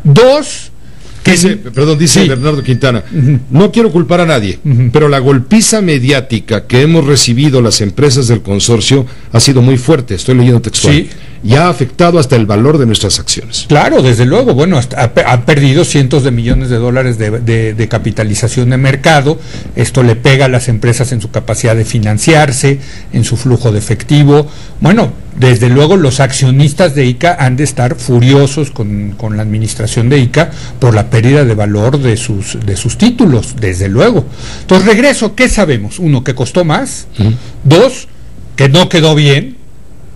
Dos, que... Dice sí. Bernardo Quintana, no quiero culpar a nadie, pero la golpiza mediática que hemos recibido las empresas del consorcio ha sido muy fuerte, estoy leyendo textual, sí, y ha afectado hasta el valor de nuestras acciones. Claro, desde luego, bueno, han perdido cientos de millones de dólares de capitalización de mercado. Esto le pega a las empresas en su capacidad de financiarse, en su flujo de efectivo. Bueno, desde luego los accionistas de ICA han de estar furiosos con la administración de ICA por la pérdida de valor de sus títulos, desde luego. Entonces, regreso, ¿qué sabemos? Uno, que costó más. Dos, que no quedó bien.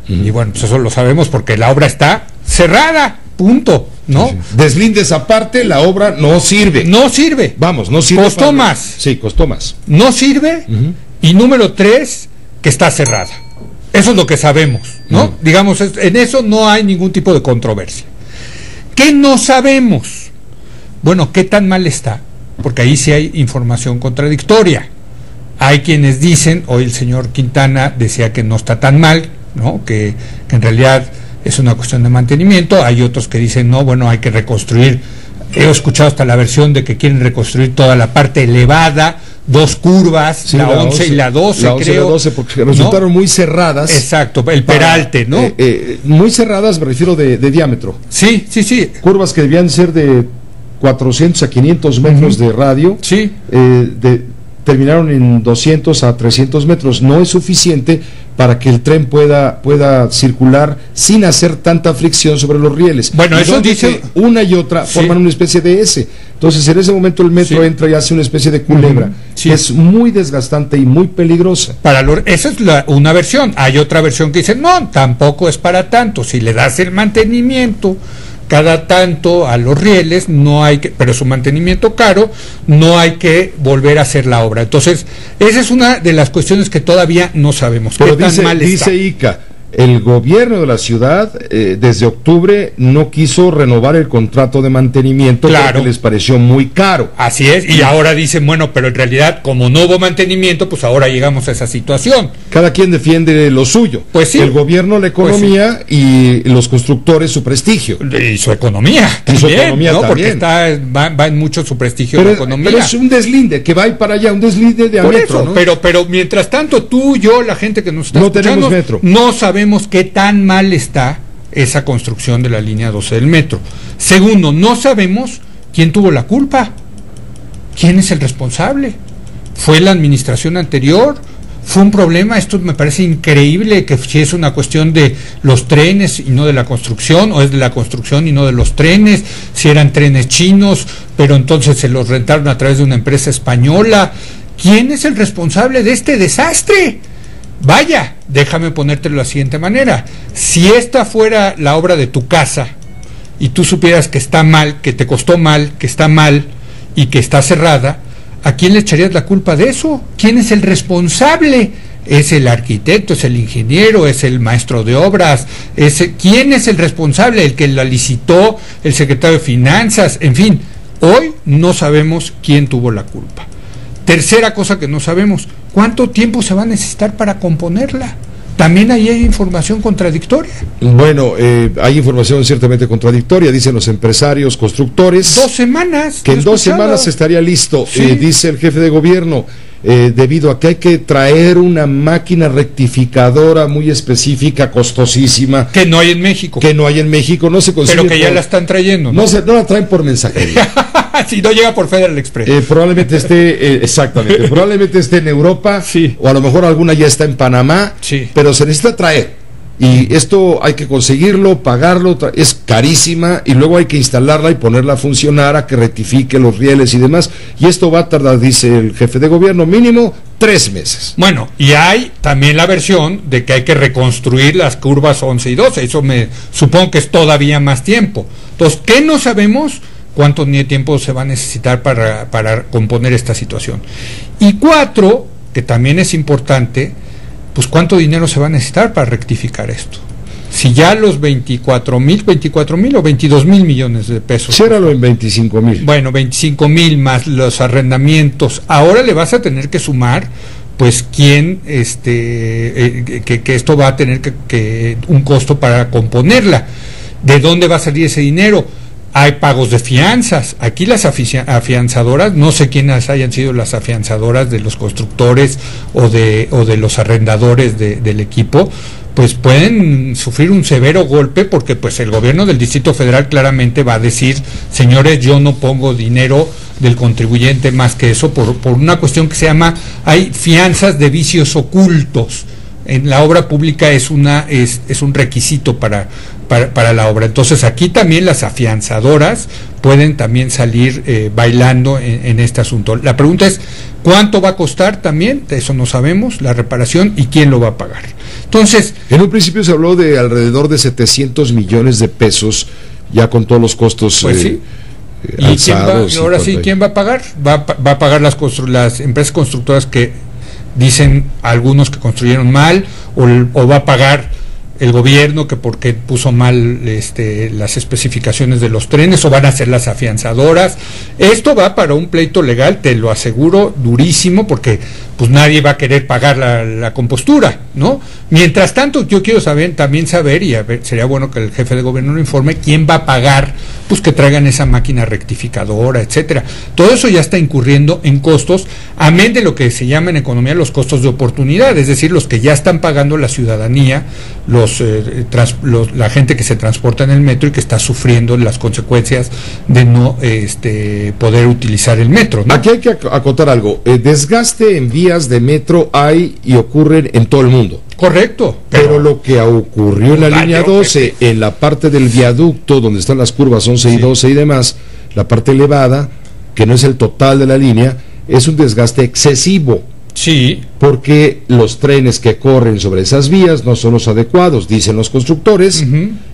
Y bueno, pues eso lo sabemos porque la obra está cerrada, punto, ¿no? Sí. Deslindes aparte, la obra no sirve. No sirve. Vamos, no sirve. Costó más. Sí, costó más. No sirve. Y número tres, que está cerrada. Eso es lo que sabemos, ¿no? Digamos, en eso no hay ningún tipo de controversia. ¿Qué no sabemos? Bueno, ¿qué tan mal está? Porque ahí sí hay información contradictoria. Hay quienes dicen, hoy el señor Quintana decía que no está tan mal, ¿no? Que en realidad es una cuestión de mantenimiento. Hay otros que dicen, no, bueno, hay que reconstruir. He escuchado hasta la versión de que quieren reconstruir toda la parte elevada, dos curvas, sí, la 11 y la 12, la 11 creo. Y la 12, porque resultaron, ¿no?, muy cerradas. Exacto, el peralte, ¿no? Muy cerradas, me refiero de diámetro. Sí, sí, sí. Curvas que debían ser de 400 a 500 metros de radio. Sí. Terminaron en 200 a 300 metros. No es suficiente para que el tren pueda circular sin hacer tanta fricción sobre los rieles. Bueno, eso dice... Una y otra forman una especie de S. Entonces, en ese momento el metro entra y hace una especie de culebra. Que es muy desgastante y muy peligrosa. Esa es una versión. Hay otra versión que dice, no, tampoco es para tanto. Si le das el mantenimiento cada tanto a los rieles, no hay que, pero su mantenimiento caro, no hay que volver a hacer la obra. Entonces, esa es una de las cuestiones que todavía no sabemos. Pero ¿qué tan mal está? Dice ICA, el gobierno de la ciudad desde octubre no quiso renovar el contrato de mantenimiento, claro, porque les pareció muy caro. Así es, y ahora dicen, bueno, pero en realidad como no hubo mantenimiento, pues ahora llegamos a esa situación. Cada quien defiende lo suyo. Pues sí. El gobierno la economía, pues sí, y los constructores su prestigio. Y su economía también, su economía, ¿no? También. Porque va en mucho su prestigio la economía. Pero es un deslinde, que va y para allá, un deslinde de a metro, ¿no? Pero mientras tanto, tú, yo, la gente que nos está no escuchando, tenemos metro. No sabemos qué tan mal está esa construcción de la línea 12 del metro. Segundo, no sabemos quién tuvo la culpa, quién es el responsable. ¿Fue la administración anterior? ¿Fue un problema? Esto me parece increíble, que si es una cuestión de los trenes y no de la construcción, o es de la construcción y no de los trenes, si eran trenes chinos, pero entonces se los rentaron a través de una empresa española. ¿Quién es el responsable de este desastre? Vaya, déjame ponértelo de la siguiente manera. Si esta fuera la obra de tu casa y tú supieras que está mal, que te costó mal, que está mal y que está cerrada, ¿a quién le echarías la culpa de eso? ¿Quién es el responsable? ¿Es el arquitecto? ¿Es el ingeniero? ¿Es el maestro de obras? ¿Quién es el responsable? ¿El que la licitó? ¿El secretario de Finanzas? En fin, hoy no sabemos quién tuvo la culpa. Tercera cosa que no sabemos, ¿cuánto tiempo se va a necesitar para componerla? también ahí hay información contradictoria. Bueno, hay información ciertamente contradictoria, dicen los empresarios constructores. 2 semanas. Que en 2 semanas estaría listo, Sí. Dice el jefe de gobierno, debido a que hay que traer una máquina rectificadora muy específica, costosísima. Que no hay en México. Que no hay en México, no se consigue. Pero que ya la están trayendo, ¿no? No la traen por mensajería. Si no llega por Federal Express. Probablemente esté, exactamente, probablemente esté en Europa, Sí. o a lo mejor alguna ya está en Panamá, Sí. pero se necesita traer. Y esto hay que conseguirlo, pagarlo, es carísima, y luego hay que instalarla y ponerla a funcionar, a que rectifique los rieles y demás. Y esto va a tardar, dice el jefe de gobierno, mínimo 3 meses. Bueno, y hay también la versión de que hay que reconstruir las curvas 11 y 12. Eso me supongo que es todavía más tiempo. Entonces, ¿qué no sabemos? ¿Cuánto tiempo se va a necesitar para componer esta situación? Y 4, que también es importante, pues ¿cuánto dinero se va a necesitar para rectificar esto? Si ya los 24,000 o 22,000 millones de pesos. Ciérralo en 25,000. Bueno, 25,000 más los arrendamientos. Ahora le vas a tener que sumar, pues, quién, que esto va a tener que un costo para componerla. ¿De dónde va a salir ese dinero? Hay pagos de fianzas. Aquí las afianzadoras, no sé quiénes hayan sido las afianzadoras de los constructores o de los arrendadores del equipo, pues pueden sufrir un severo golpe, porque pues el gobierno del Distrito Federal claramente va a decir, señores, yo no pongo dinero del contribuyente más que eso, por una cuestión que se llama, hay fianzas de vicios ocultos. En la obra pública es un requisito para la obra. Entonces aquí también las afianzadoras pueden también salir bailando en este asunto. La pregunta es, ¿cuánto va a costar también? Eso no sabemos, la reparación, y quién lo va a pagar. Entonces, en un principio se habló de alrededor de 700 millones de pesos, ya con todos los costos pues sí. ¿Y ahora sí, quién va a pagar? Va a pagar las empresas constructoras que dicen algunos que construyeron mal, o va a pagar el gobierno que porque puso mal las especificaciones de los trenes, o van a ser las afianzadoras. Esto va para un pleito legal, te lo aseguro, durísimo, porque pues nadie va a querer pagar la compostura, ¿no? Mientras tanto, yo quiero también saber, y sería bueno que el jefe de gobierno lo informe, quién va a pagar, pues que traigan esa máquina rectificadora, etcétera. Todo eso ya está incurriendo en costos, amén de lo que se llama en economía los costos de oportunidad, es decir, los que ya están pagando la ciudadanía, la gente que se transporta en el metro y que está sufriendo las consecuencias de no poder utilizar el metro, ¿no? Aquí hay que acotar algo, desgaste en vías de metro hay y ocurren en todo el mundo. Correcto. Pero lo que ocurrió en la línea 12, en la parte del viaducto, donde están las curvas 11 y 12 y demás, la parte elevada, que no es el total de la línea, es un desgaste excesivo. Sí. Porque los trenes que corren sobre esas vías no son los adecuados, dicen los constructores,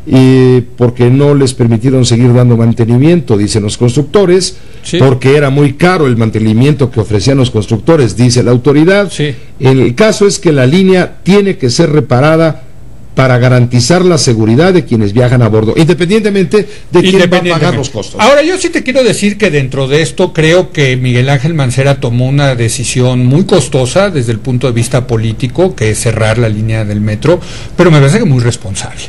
y porque no les permitieron seguir dando mantenimiento, dicen los constructores, porque era muy caro el mantenimiento que ofrecían los constructores, dice la autoridad. El caso es que la línea tiene que ser reparada para garantizar la seguridad de quienes viajan a bordo, independientemente de quién va a pagar los costos. Ahora, yo sí te quiero decir que dentro de esto creo que Miguel Ángel Mancera tomó una decisión muy costosa desde el punto de vista político, que es cerrar la línea del metro, pero me parece que muy responsable.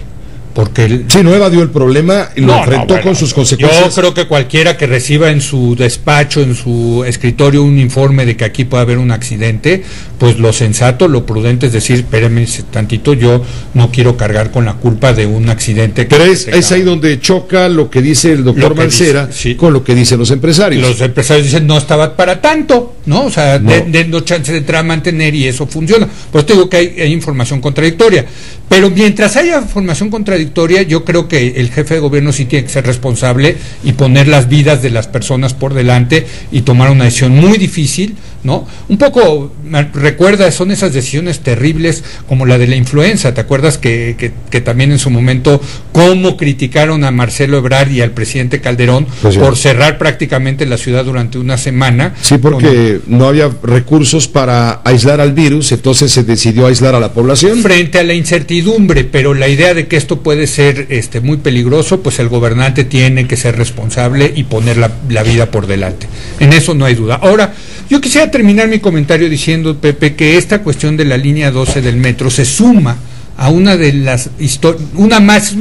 Porque no evadió el problema y lo enfrentó con sus consecuencias. Yo creo que cualquiera que reciba en su despacho, en su escritorio, un informe de que aquí puede haber un accidente, pues lo sensato, lo prudente es decir, espérame tantito, yo no quiero cargar con la culpa de un accidente. Pero es ahí donde choca lo que dice el doctor Mancera con lo que dicen los empresarios. Los empresarios dicen, no estaba para tanto, ¿no? O sea, dando chance de mantener y eso funciona. Por eso te digo que hay información contradictoria. Pero mientras haya información contradictoria, yo creo que el jefe de gobierno sí tiene que ser responsable y poner las vidas de las personas por delante y tomar una decisión muy difícil, ¿no? Un poco me recuerda, son esas decisiones terribles como la de la influenza. ¿Te acuerdas que también en su momento cómo criticaron a Marcelo Ebrard y al presidente Calderón por cerrar prácticamente la ciudad durante una semana? Sí, porque no había recursos para aislar al virus, entonces se decidió aislar a la población. Frente a la incertidumbre, pero la idea de que esto puede ser muy peligroso, pues el gobernante tiene que ser responsable y poner la vida por delante. En eso no hay duda. Ahora, yo quisiera terminar mi comentario diciendo, Pepe, que esta cuestión de la línea 12 del metro se suma a una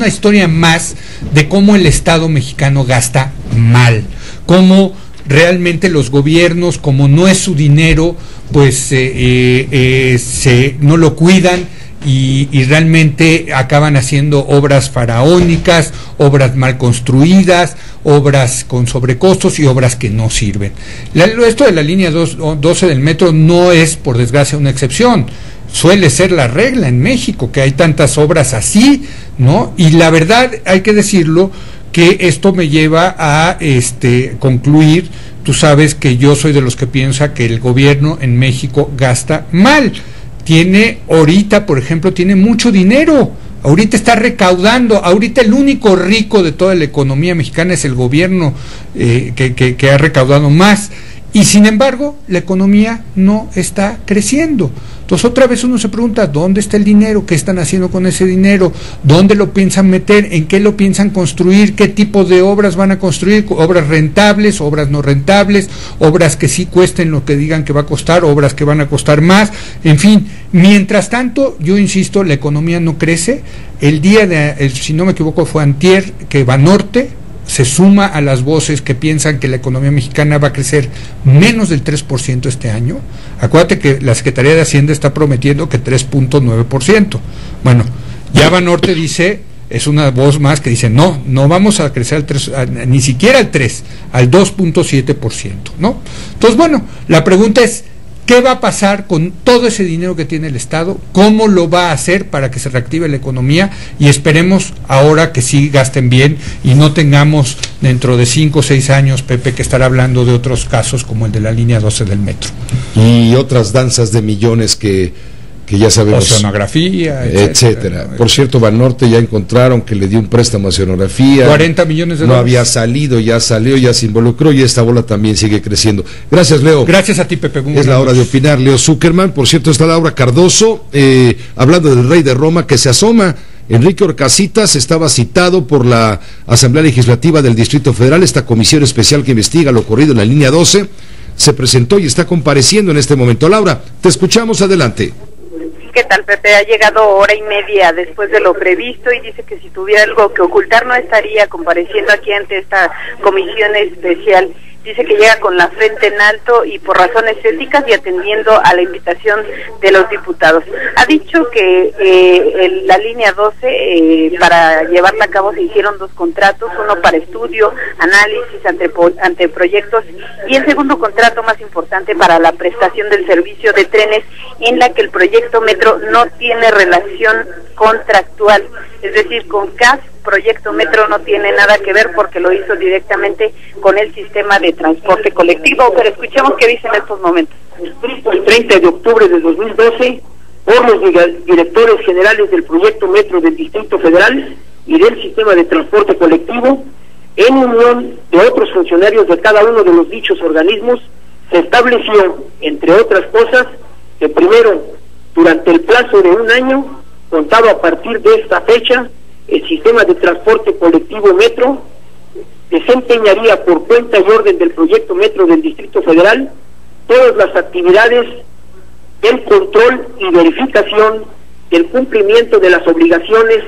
historia más de cómo el Estado mexicano gasta mal, cómo realmente los gobiernos, como no es su dinero, pues no lo cuidan y realmente acaban haciendo obras faraónicas, obras mal construidas, obras con sobrecostos y obras que no sirven. Esto de la línea 12 del metro no es, por desgracia, una excepción. Suele ser la regla en México, que hay tantas obras así, ¿no? Y la verdad, hay que decirlo, que esto me lleva a concluir. Tú sabes que yo soy de los que piensa que el gobierno en México gasta mal. Ahorita, por ejemplo, tiene mucho dinero, ahorita está recaudando, ahorita el único rico de toda la economía mexicana es el gobierno que ha recaudado más, y sin embargo la economía no está creciendo. Entonces otra vez uno se pregunta, ¿dónde está el dinero? ¿Qué están haciendo con ese dinero? ¿Dónde lo piensan meter? ¿En qué lo piensan construir? ¿Qué tipo de obras van a construir? ¿Obras rentables? ¿Obras no rentables? ¿Obras que sí cuesten lo que digan que va a costar? ¿Obras que van a costar más? En fin, mientras tanto, yo insisto, la economía no crece. El día si no me equivoco, fue antier, que Banorte se suma a las voces que piensan que la economía mexicana va a crecer menos del 3% este año. Acuérdate que la Secretaría de Hacienda está prometiendo que 3.9%. Bueno, ya Banorte dice, es una voz más que dice, no vamos a crecer al 3, ni siquiera al 3, al 2.7%, ¿no? Entonces, bueno, la pregunta es, ¿qué va a pasar con todo ese dinero que tiene el Estado? ¿Cómo lo va a hacer para que se reactive la economía? Y esperemos ahora que sí gasten bien y no tengamos dentro de 5 o 6 años, Pepe, que estar hablando de otros casos como el de la línea 12 del metro. Y otras danzas de millones que ya sabemos. Oceanografía, etcétera. Por cierto, Banorte ya encontraron que le dio un préstamo a Oceanografía. 40 millones de dólares. No había salido, ya salió, ya se involucró y esta bola también sigue creciendo. Gracias, Leo. Gracias a ti, Pepe. Es la hora de opinar. Leo Zuckerman. Por cierto, está Laura Cardoso hablando del rey de Roma que se asoma. Enrique Orcasitas estaba citado por la Asamblea Legislativa del Distrito Federal, esta comisión especial que investiga lo ocurrido en la línea 12. Se presentó y está compareciendo en este momento. Laura, te escuchamos, adelante. ¿Qué tal, Pepe? Ha llegado hora y media después de lo previsto y dice que si tuviera algo que ocultar no estaría compareciendo aquí ante esta comisión especial. Dice que llega con la frente en alto y por razones éticas y atendiendo a la invitación de los diputados. Ha dicho que la línea 12, para llevarla a cabo se hicieron 2 contratos, uno para estudio, análisis, anteproyectos y el segundo contrato más importante para la prestación del servicio de trenes, en la que el proyecto Metro no tiene relación contractual, es decir, con CAS, proyecto Metro no tiene nada que ver porque lo hizo directamente con el sistema de transporte colectivo, pero escuchemos qué dice en estos momentos. El 30 de octubre de 2012, por los directores generales del proyecto Metro del Distrito Federal y del sistema de transporte colectivo, en unión de otros funcionarios de cada uno de los dichos organismos, se estableció, entre otras cosas, que primero, durante el plazo de 1 año, contado a partir de esta fecha, el sistema de transporte colectivo Metro desempeñaría por cuenta y orden del proyecto Metro del Distrito Federal todas las actividades del control y verificación del cumplimiento de las obligaciones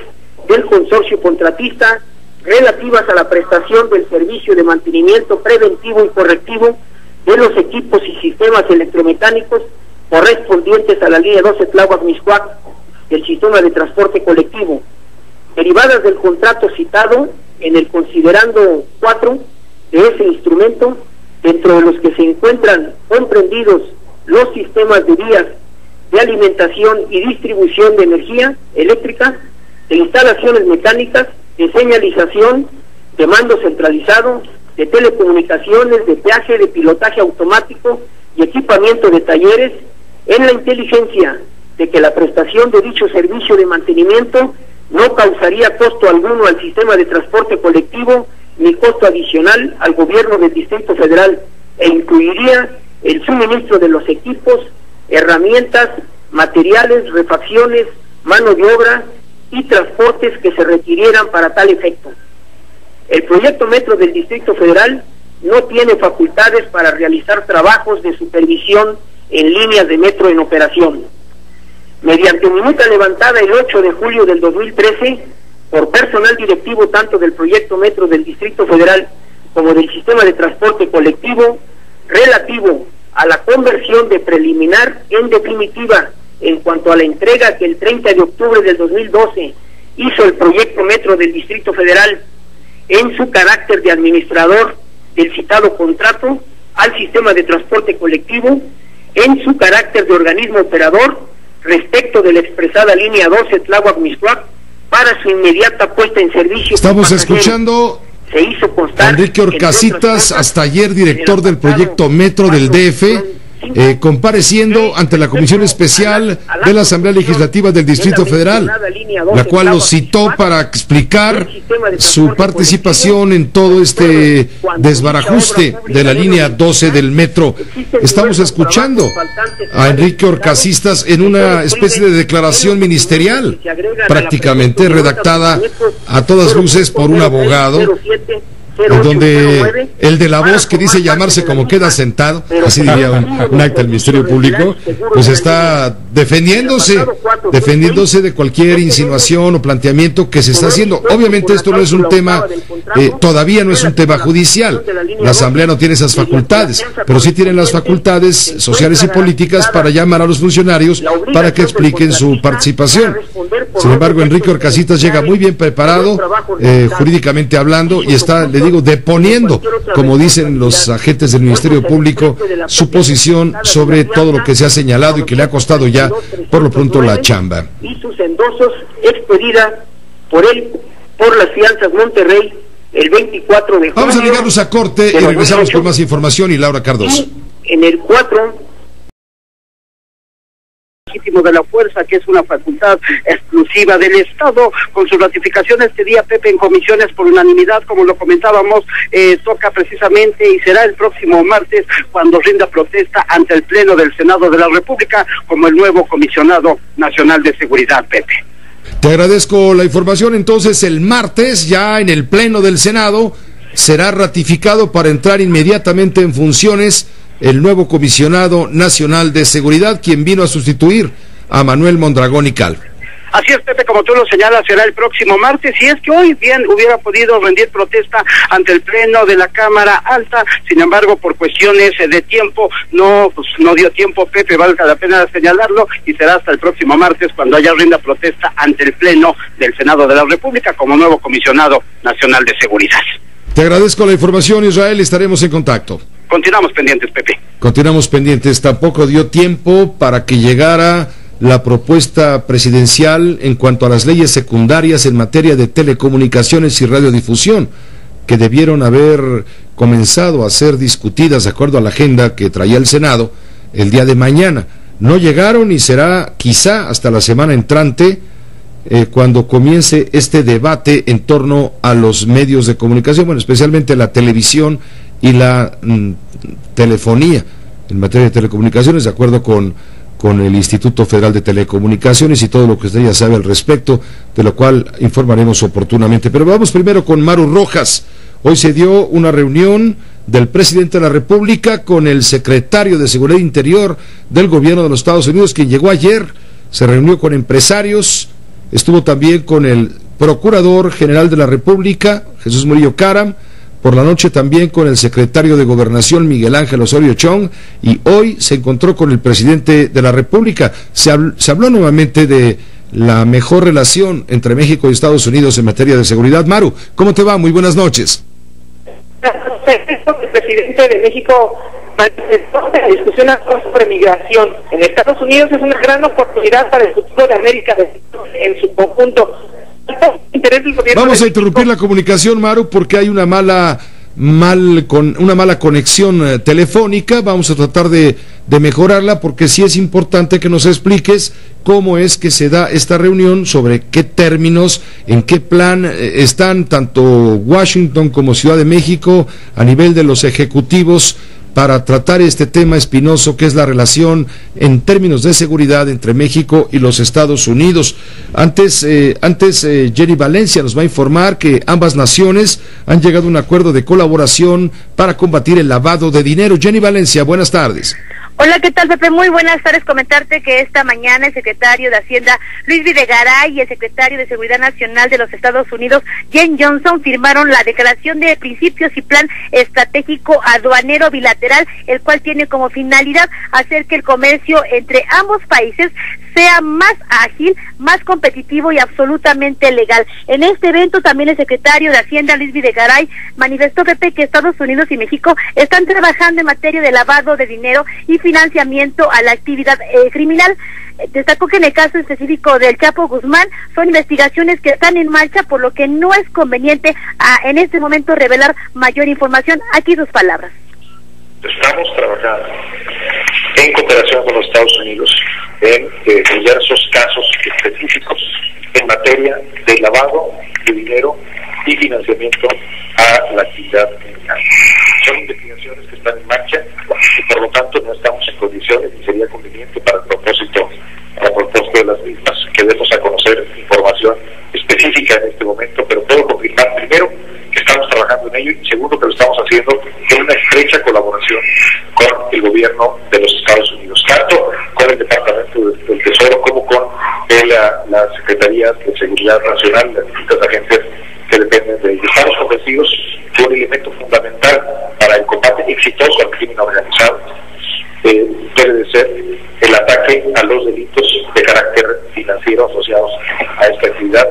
del consorcio contratista relativas a la prestación del servicio de mantenimiento preventivo y correctivo de los equipos y sistemas electromecánicos correspondientes a la línea 12 Tláhuac-Mixcoac del sistema de transporte colectivo, derivadas del contrato citado en el considerando 4 de ese instrumento, dentro de los que se encuentran comprendidos los sistemas de vías de alimentación y distribución de energía eléctrica, de instalaciones mecánicas, de señalización, de mando centralizado, de telecomunicaciones, de peaje, de pilotaje automático y equipamiento de talleres, en la inteligencia de que la prestación de dicho servicio de mantenimiento no causaría costo alguno al sistema de transporte colectivo ni costo adicional al gobierno del Distrito Federal, e incluiría el suministro de los equipos, herramientas, materiales, refacciones, mano de obra y transportes que se requirieran para tal efecto. El proyecto Metro del Distrito Federal no tiene facultades para realizar trabajos de supervisión en líneas de metro en operación. mediante minuta levantada el 8 de julio del 2013 por personal directivo tanto del proyecto Metro del Distrito Federal como del sistema de transporte colectivo, relativo a la conversión de preliminar en definitiva en cuanto a la entrega que el 30 de octubre del 2012 hizo el proyecto Metro del Distrito Federal en su carácter de administrador del citado contrato al sistema de transporte colectivo, en su carácter de organismo operador respecto de la expresada línea 12 Tláhuac-Mixcoac para su inmediata puesta en servicio. Estamos escuchando se hizo constar Enrique Orcasitas, hasta ayer director del proyecto Metro del DF, compareciendo ante la Comisión Especial de la Asamblea Legislativa del Distrito Federal, la cual lo citó para explicar su participación en todo este desbarajuste de la línea 12 del Metro. Estamos escuchando a Enrique Orcasitas en una especie de declaración ministerial, prácticamente redactada a todas luces por un abogado, en donde el de la voz que dice llamarse como queda sentado, así diría un acta del Ministerio Público, pues está defendiéndose de cualquier insinuación o planteamiento que se está haciendo. Obviamente esto no es un tema, todavía no es un tema judicial, la Asamblea no tiene esas facultades, pero sí tienen las facultades sociales y políticas para llamar a los funcionarios para que expliquen su participación. Sin embargo, Enrique Orcasitas llega muy bien preparado, jurídicamente hablando, y está, le digo, deponiendo, como dicen los agentes del Ministerio Público, su posición sobre todo lo que se ha señalado y que le ha costado ya, por lo pronto, la chamba. Y sus endosos expedida por él, por las fianzas Monterrey, el 24 de junio. Vamos a ligarnos a corte y regresamos con más información. Y Laura Cardoso. En el 4... de la fuerza, que es una facultad exclusiva del Estado, con su ratificación este día, Pepe, en comisiones por unanimidad, como lo comentábamos, toca precisamente y será el próximo martes cuando rinda protesta ante el Pleno del Senado de la República como el nuevo comisionado nacional de seguridad, Pepe. Te agradezco la información. Entonces, el martes, ya en el Pleno del Senado, será ratificado para entrar inmediatamente en funciones el nuevo comisionado nacional de seguridad, quien vino a sustituir a Manuel Mondragón y Calvo. Así es, Pepe, como tú lo señalas, será el próximo martes, y es que hoy bien hubiera podido rendir protesta ante el Pleno de la Cámara Alta, sin embargo, por cuestiones de tiempo, no dio tiempo, Pepe, valga la pena señalarlo, y será hasta el próximo martes cuando haya rinda protesta ante el Pleno del Senado de la República como nuevo comisionado nacional de seguridad. Te agradezco la información, Israel, estaremos en contacto. Continuamos pendientes, Pepe. Continuamos pendientes. Tampoco dio tiempo para que llegara la propuesta presidencial en cuanto a las leyes secundarias en materia de telecomunicaciones y radiodifusión, que debieron haber comenzado a ser discutidas de acuerdo a la agenda que traía el Senado el día de mañana. No llegaron y será quizá hasta la semana entrante cuando comience este debate en torno a los medios de comunicación, bueno, especialmente la televisión y la telefonía en materia de telecomunicaciones, de acuerdo con el Instituto Federal de Telecomunicaciones y todo lo que usted ya sabe al respecto, de lo cual informaremos oportunamente. Pero vamos primero con Maru Rojas. Hoy se dio una reunión del presidente de la República con el secretario de Seguridad Interior del gobierno de los Estados Unidos, quien llegó ayer, se reunió con empresarios, estuvo también con el Procurador General de la República, Jesús Murillo Caram, por la noche también con el secretario de Gobernación, Miguel Ángel Osorio Chong, y hoy se encontró con el presidente de la República. Se habló nuevamente de la mejor relación entre México y Estados Unidos en materia de seguridad. Maru, ¿cómo te va? Muy buenas noches. El presidente de México manifestó que la discusión sobre migración en Estados Unidos es una gran oportunidad para el futuro de América en su conjunto. Vamos a interrumpir la comunicación, Maru, porque hay una mala conexión telefónica. Vamos a tratar de mejorarla, porque sí es importante que nos expliques cómo es que se da esta reunión, sobre qué términos, en qué plan están tanto Washington como Ciudad de México a nivel de los ejecutivos para tratar este tema espinoso que es la relación en términos de seguridad entre México y los Estados Unidos. Antes Jenny Valencia nos va a informar que ambas naciones han llegado a un acuerdo de colaboración para combatir el lavado de dinero. Jenny Valencia, buenas tardes. Hola, ¿qué tal, Pepe? Muy buenas tardes. Comentarte que esta mañana el secretario de Hacienda, Luis Videgaray, y el secretario de Seguridad Nacional de los Estados Unidos, Jane Johnson, firmaron la Declaración de Principios y Plan Estratégico Aduanero Bilateral, el cual tiene como finalidad hacer que el comercio entre ambos países sea más ágil, más competitivo y absolutamente legal. En este evento también el secretario de Hacienda, Luis Videgaray, manifestó, Pepe, que Estados Unidos y México están trabajando en materia de lavado de dinero y financiamiento a la actividad criminal. Destacó que en el caso específico del Chapo Guzmán son investigaciones que están en marcha, por lo que no es conveniente en este momento revelar mayor información. Aquí sus palabras. Estamos trabajando en cooperación con los Estados Unidos en diversos casos específicos en materia de lavado de dinero y financiamiento a la actividad criminal. Son investigaciones que están en marcha y por lo tanto no estamos en condiciones y sería conveniente para propósito de las mismas que demos a conocer información específica en este momento, pero puedo confirmar primero que estamos trabajando en ello y segundo que lo estamos haciendo en una estrecha colaboración con el gobierno de los Estados Unidos, tanto con el Departamento del Tesoro como con la Secretaría de Seguridad Nacional, las distintas agencias que dependen de ellos. Estamos convencidos que un elemento fundamental para el combate exitoso al crimen organizado debe de ser el ataque a los delitos de carácter financiero asociados a esta actividad.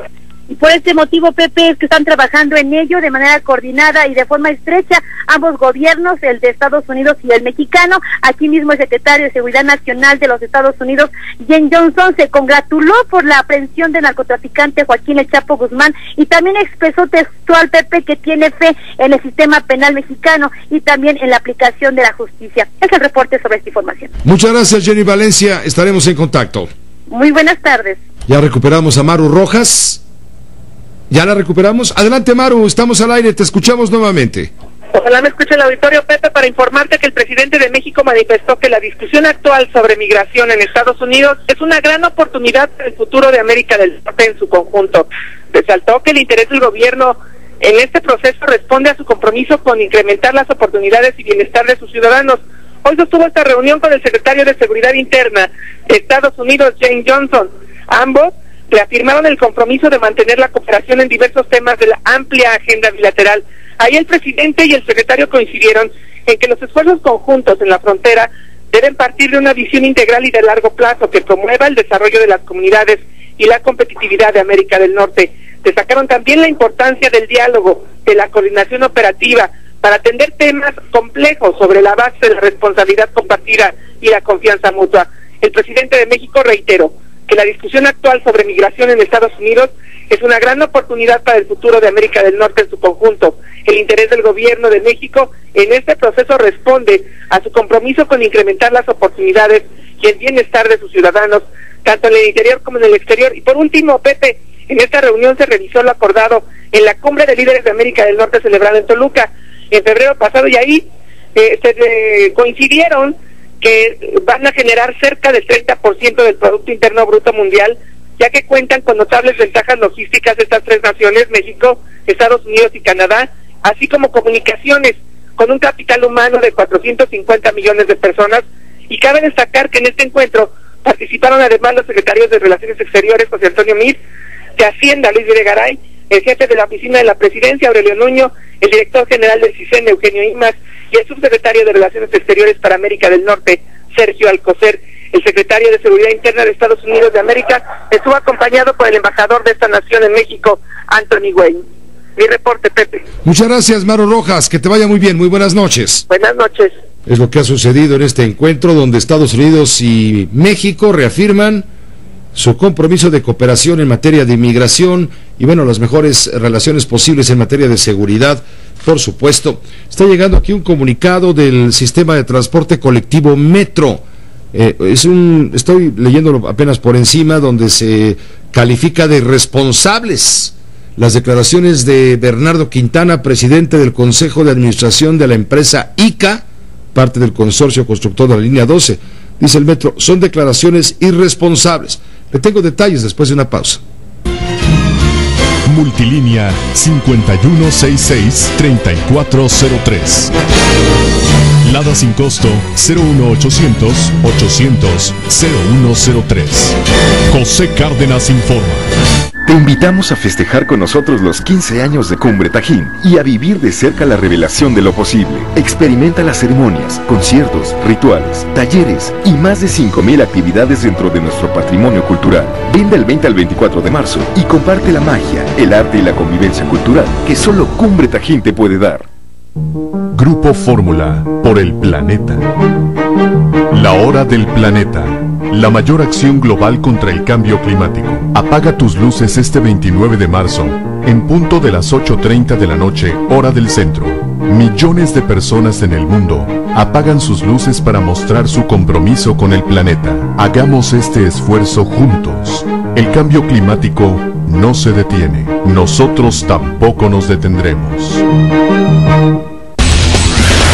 Y por este motivo, Pepe, es que están trabajando en ello de manera coordinada y de forma estrecha ambos gobiernos, el de Estados Unidos y el mexicano. Aquí mismo el secretario de Seguridad Nacional de los Estados Unidos, Jane Johnson, se congratuló por la aprehensión del narcotraficante Joaquín El Chapo Guzmán y también expresó textual, Pepe, que tiene fe en el sistema penal mexicano y también en la aplicación de la justicia. Es el reporte sobre esta información. Muchas gracias, Jenny Valencia. Estaremos en contacto. Muy buenas tardes. Ya recuperamos a Maru Rojas. ¿Ya la recuperamos? Adelante, Maru, estamos al aire, te escuchamos nuevamente. Ojalá me escuche el auditorio, Pepe, para informarte que el presidente de México manifestó que la discusión actual sobre migración en Estados Unidos es una gran oportunidad para el futuro de América del Norte en su conjunto. Resaltó que el interés del gobierno en este proceso responde a su compromiso con incrementar las oportunidades y bienestar de sus ciudadanos. Hoy sostuvo esta reunión con el secretario de Seguridad Interna de Estados Unidos, Jane Johnson. Ambos reafirmaron el compromiso de mantener la cooperación en diversos temas de la amplia agenda bilateral. Ahí el presidente y el secretario coincidieron en que los esfuerzos conjuntos en la frontera deben partir de una visión integral y de largo plazo que promueva el desarrollo de las comunidades y la competitividad de América del Norte. Destacaron también la importancia del diálogo, de la coordinación operativa, para atender temas complejos sobre la base de la responsabilidad compartida y la confianza mutua. El presidente de México reiteró que la discusión actual sobre migración en Estados Unidos es una gran oportunidad para el futuro de América del Norte en su conjunto. El interés del gobierno de México en este proceso responde a su compromiso con incrementar las oportunidades y el bienestar de sus ciudadanos, tanto en el interior como en el exterior. Y por último, Pepe, en esta reunión se revisó lo acordado en la Cumbre de Líderes de América del Norte celebrada en Toluca en febrero pasado, y ahí coincidieron que van a generar cerca del 30% del Producto Interno Bruto Mundial, ya que cuentan con notables ventajas logísticas de estas tres naciones, México, Estados Unidos y Canadá, así como comunicaciones, con un capital humano de 450 millones de personas. Y cabe destacar que en este encuentro participaron además los secretarios de Relaciones Exteriores, José Antonio Meade, de Hacienda, Luis Videgaray, el jefe de la Oficina de la Presidencia, Aurelio Nuño, el director general del CISEN, Eugenio Imaz, y el subsecretario de Relaciones Exteriores para América del Norte, Sergio Alcocer. El secretario de Seguridad Interna de Estados Unidos de América estuvo acompañado por el embajador de esta nación en México, Anthony Wayne. Mi reporte, Pepe. Muchas gracias, Maru Rojas, que te vaya muy bien, muy buenas noches. Buenas noches. Es lo que ha sucedido en este encuentro donde Estados Unidos y México reafirman su compromiso de cooperación en materia de inmigración y, bueno, las mejores relaciones posibles en materia de seguridad, por supuesto. Está llegando aquí un comunicado del sistema de transporte colectivo Metro. Estoy leyéndolo apenas por encima, donde se califica de irresponsables las declaraciones de Bernardo Quintana, presidente del Consejo de Administración de la empresa ICA, parte del consorcio constructor de la línea 12. Dice el Metro, son declaraciones irresponsables. Le tengo detalles después de una pausa. Multilínea 5166-3403. Lada sin costo 01800 800 0103. José Cárdenas informa. Te invitamos a festejar con nosotros los 15 años de Cumbre Tajín y a vivir de cerca la revelación de lo posible. Experimenta las ceremonias, conciertos, rituales, talleres y más de 5,000 actividades dentro de nuestro patrimonio cultural. Ven del 20 al 24 de marzo y comparte la magia, el arte y la convivencia cultural que solo Cumbre Tajín te puede dar. Grupo Fórmula, por el planeta. La hora del planeta. La mayor acción global contra el cambio climático. Apaga tus luces este 29 de marzo, en punto de las 8:30 de la noche, hora del centro. Millones de personas en el mundo apagan sus luces para mostrar su compromiso con el planeta. Hagamos este esfuerzo juntos. El cambio climático no se detiene. Nosotros tampoco nos detendremos.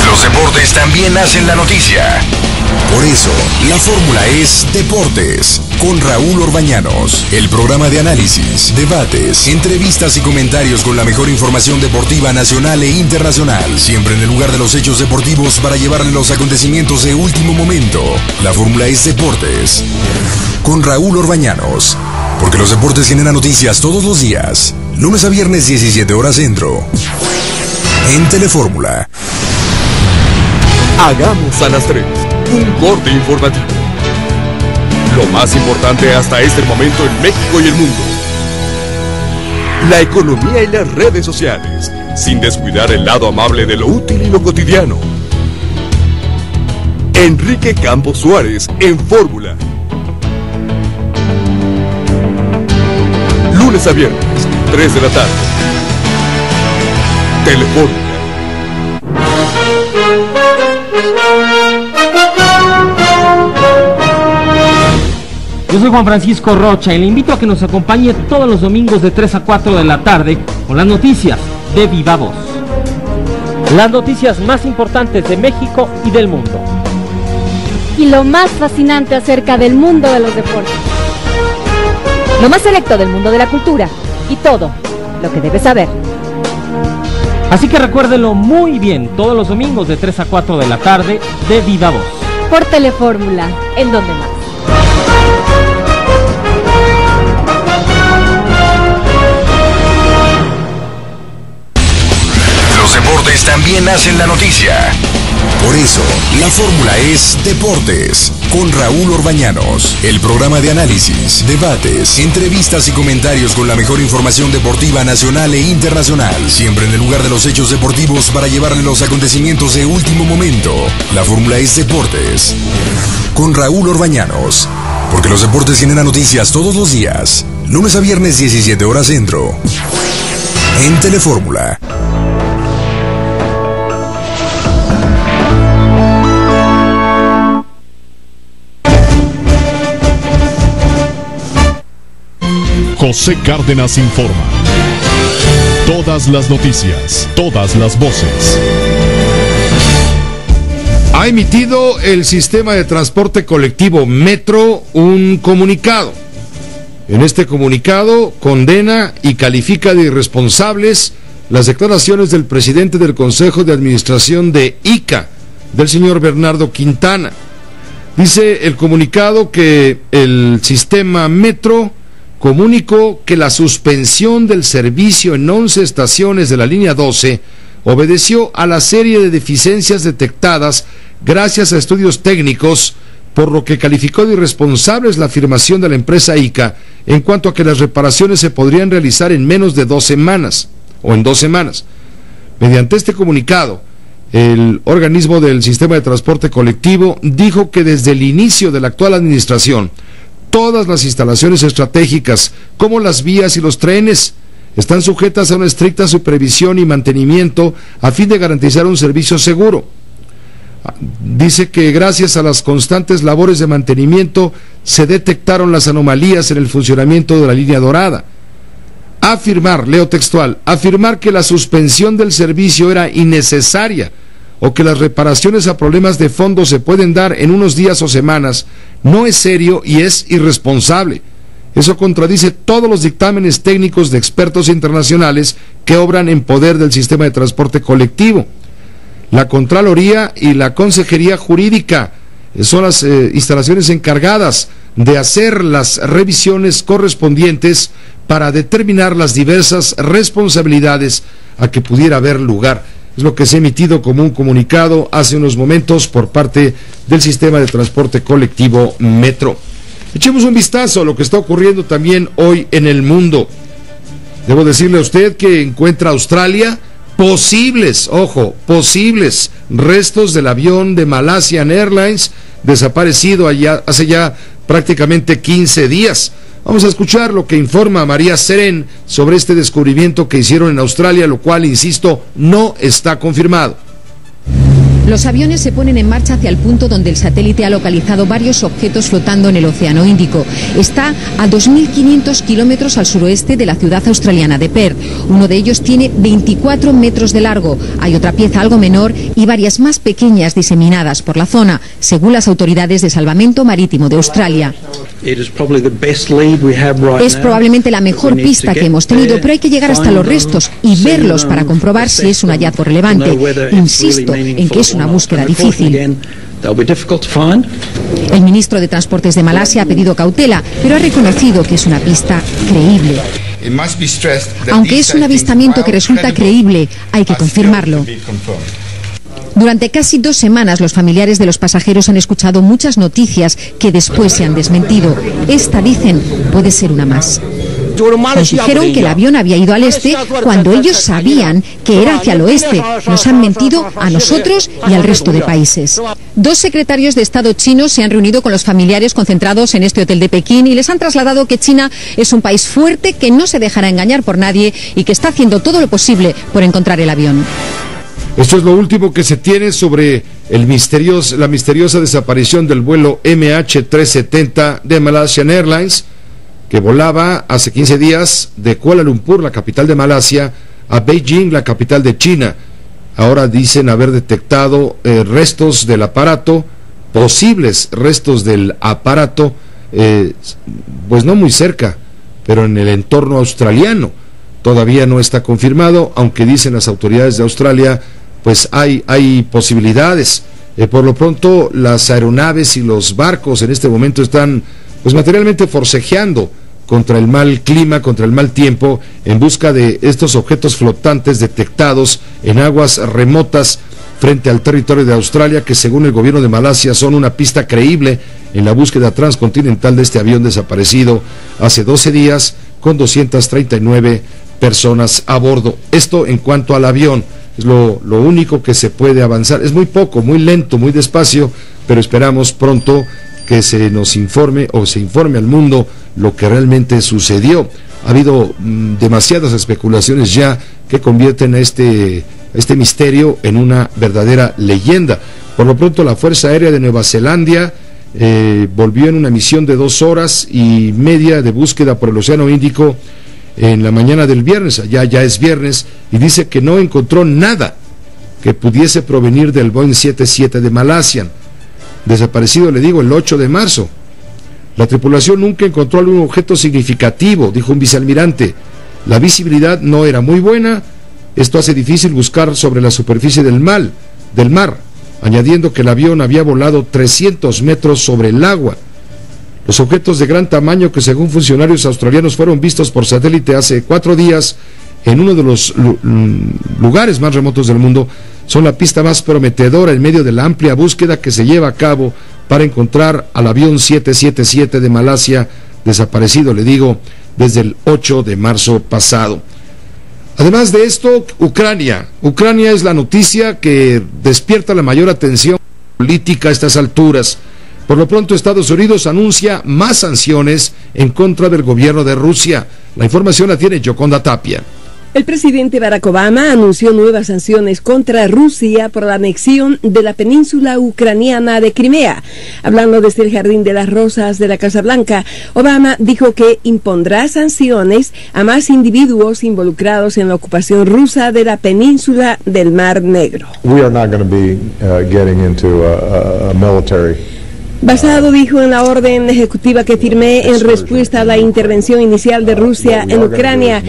Los deportes también hacen la noticia. Por eso, la fórmula es Deportes, con Raúl Orbañanos. El programa de análisis, debates, entrevistas y comentarios con la mejor información deportiva nacional e internacional. Siempre en el lugar de los hechos deportivos para llevarle los acontecimientos de último momento. La fórmula es Deportes, con Raúl Orbañanos. Porque los deportes generan noticias todos los días. Lunes a viernes, 17 horas centro. En Telefórmula. Hagamos a las 3 un corte informativo. Lo más importante hasta este momento en México y el mundo. La economía y las redes sociales, sin descuidar el lado amable de lo útil y lo cotidiano. Enrique Campos Suárez en Fórmula. Lunes a viernes, 3 de la tarde. Telefórmula. Yo soy Juan Francisco Rocha y le invito a que nos acompañe todos los domingos de 3 a 4 de la tarde con las noticias de Viva Voz. Las noticias más importantes de México y del mundo. Y lo más fascinante acerca del mundo de los deportes. Lo más selecto del mundo de la cultura y todo lo que debes saber. Así que recuérdelo muy bien todos los domingos de 3 a 4 de la tarde de Viva Voz. Por Telefórmula, en donde más. Los deportes también hacen la noticia. Por eso, la fórmula es Deportes, con Raúl Orbañanos. El programa de análisis, debates, entrevistas y comentarios con la mejor información deportiva nacional e internacional. Siempre en el lugar de los hechos deportivos para llevarle los acontecimientos de último momento. La fórmula es Deportes, con Raúl Orbañanos. Porque los deportes generan noticias todos los días. Lunes a viernes, 17 horas centro. En Telefórmula. José Cárdenas informa. Todas las noticias, todas las voces. Ha emitido el sistema de transporte colectivo Metro un comunicado. En este comunicado condena y califica de irresponsables las declaraciones del presidente del Consejo de Administración de ICA, del señor Bernardo Quintana. Dice el comunicado que el sistema Metro comunicó que la suspensión del servicio en 11 estaciones de la línea 12 obedeció a la serie de deficiencias detectadas gracias a estudios técnicos, por lo que calificó de irresponsables la afirmación de la empresa ICA en cuanto a que las reparaciones se podrían realizar en menos de 2 semanas o en 2 semanas. Mediante este comunicado, el organismo del sistema de transporte colectivo dijo que desde el inicio de la actual administración, todas las instalaciones estratégicas, como las vías y los trenes, están sujetas a una estricta supervisión y mantenimiento a fin de garantizar un servicio seguro. Dice que gracias a las constantes labores de mantenimiento se detectaron las anomalías en el funcionamiento de la línea dorada. Afirmar, leo textual, afirmar que la suspensión del servicio era innecesaria o que las reparaciones a problemas de fondo se pueden dar en unos días o semanas, no es serio y es irresponsable. Eso contradice todos los dictámenes técnicos de expertos internacionales que obran en poder del sistema de transporte colectivo. la Contraloría y la Consejería Jurídica. Son las instalaciones encargadas de hacer las revisiones correspondientes para determinar las diversas responsabilidades a que pudiera haber lugar. Es lo que se ha emitido como un comunicado hace unos momentos por parte del sistema de transporte colectivo Metro. Echemos un vistazo a lo que está ocurriendo también hoy en el mundo. Debo decirle a usted que encuentra Australia posibles restos del avión de Malaysian Airlines desaparecido allá hace ya prácticamente 15 días. Vamos a escuchar lo que informa María Serén sobre este descubrimiento que hicieron en Australia, lo cual, insisto, no está confirmado. Los aviones se ponen en marcha hacia el punto donde el satélite ha localizado varios objetos flotando en el Océano Índico. Está a 2.500 kilómetros al suroeste de la ciudad australiana de Perth. Uno de ellos tiene 24 metros de largo. Hay otra pieza algo menor y varias más pequeñas diseminadas por la zona, según las autoridades de salvamento marítimo de Australia. Es probablemente la mejor pista que hemos tenido, pero hay que llegar hasta los restos y verlos para comprobar si es un hallazgo relevante. Insisto en que es una búsqueda difícil. El ministro de Transportes de Malasia ha pedido cautela, pero ha reconocido que es una pista creíble. Aunque es un avistamiento que resulta creíble, hay que confirmarlo. Durante casi 2 semanas los familiares de los pasajeros han escuchado muchas noticias que después se han desmentido. Esta, dicen, puede ser una más. Nos dijeron que el avión había ido al este cuando ellos sabían que era hacia el oeste. Nos han mentido a nosotros y al resto de países. 2 secretarios de Estado chinos se han reunido con los familiares concentrados en este hotel de Pekín y les han trasladado que China es un país fuerte, que no se dejará engañar por nadie y que está haciendo todo lo posible por encontrar el avión. Esto es lo último que se tiene sobre la misteriosa desaparición del vuelo MH370 de Malaysian Airlines, que volaba hace 15 días de Kuala Lumpur, la capital de Malasia, a Beijing, la capital de China. Ahora dicen haber detectado restos del aparato, posibles restos del aparato, pues no muy cerca, pero en el entorno australiano. Todavía no está confirmado, aunque dicen las autoridades de Australia, pues hay posibilidades. Por lo pronto, las aeronaves y los barcos en este momento están pues materialmente forcejeando contra el mal clima, contra el mal tiempo, en busca de estos objetos flotantes detectados en aguas remotas frente al territorio de Australia, que según el gobierno de Malasia son una pista creíble en la búsqueda transcontinental de este avión desaparecido hace 12 días con 239 personas a bordo. Esto en cuanto al avión, es lo único que se puede avanzar. Es muy poco, muy lento, muy despacio, pero esperamos pronto que se nos informe o se informe al mundo lo que realmente sucedió. Ha habido demasiadas especulaciones ya que convierten a este misterio en una verdadera leyenda. Por lo pronto, la Fuerza Aérea de Nueva Zelanda volvió en una misión de 2 horas y media de búsqueda por el Océano Índico en la mañana del viernes. Ya es viernes, y dice que no encontró nada que pudiese provenir del Boeing 77 de Malaysian, desaparecido, le digo, el 8 de marzo. La tripulación nunca encontró algún objeto significativo, dijo un vicealmirante. La visibilidad no era muy buena. Esto hace difícil buscar sobre la superficie del mar, añadiendo que el avión había volado 300 metros sobre el agua. Los objetos de gran tamaño que según funcionarios australianos fueron vistos por satélite hace 4 días en uno de los lugares más remotos del mundo son la pista más prometedora en medio de la amplia búsqueda que se lleva a cabo para encontrar al avión 777 de Malasia desaparecido, le digo, desde el 8 de marzo pasado. Además de esto, Ucrania es la noticia que despierta la mayor atención política a estas alturas. Por lo pronto, Estados Unidos anuncia más sanciones en contra del gobierno de Rusia. La información la tiene Yoconda Tapia. El presidente Barack Obama anunció nuevas sanciones contra Rusia por la anexión de la península ucraniana de Crimea. Hablando desde el Jardín de las Rosas de la Casa Blanca, Obama dijo que impondrá sanciones a más individuos involucrados en la ocupación rusa de la península del Mar Negro. We are not going to be getting into a military Basado, dijo, en la orden ejecutiva que firmé en respuesta a la intervención inicial de Rusia en Ucrania,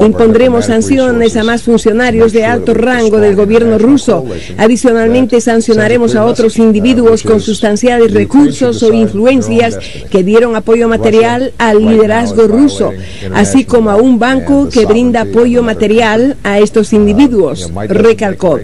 impondremos sanciones a más funcionarios de alto rango del gobierno ruso. Adicionalmente, sancionaremos a otros individuos con sustanciales recursos o influencias que dieron apoyo material al liderazgo ruso, así como a un banco que brinda apoyo material a estos individuos, recalcó.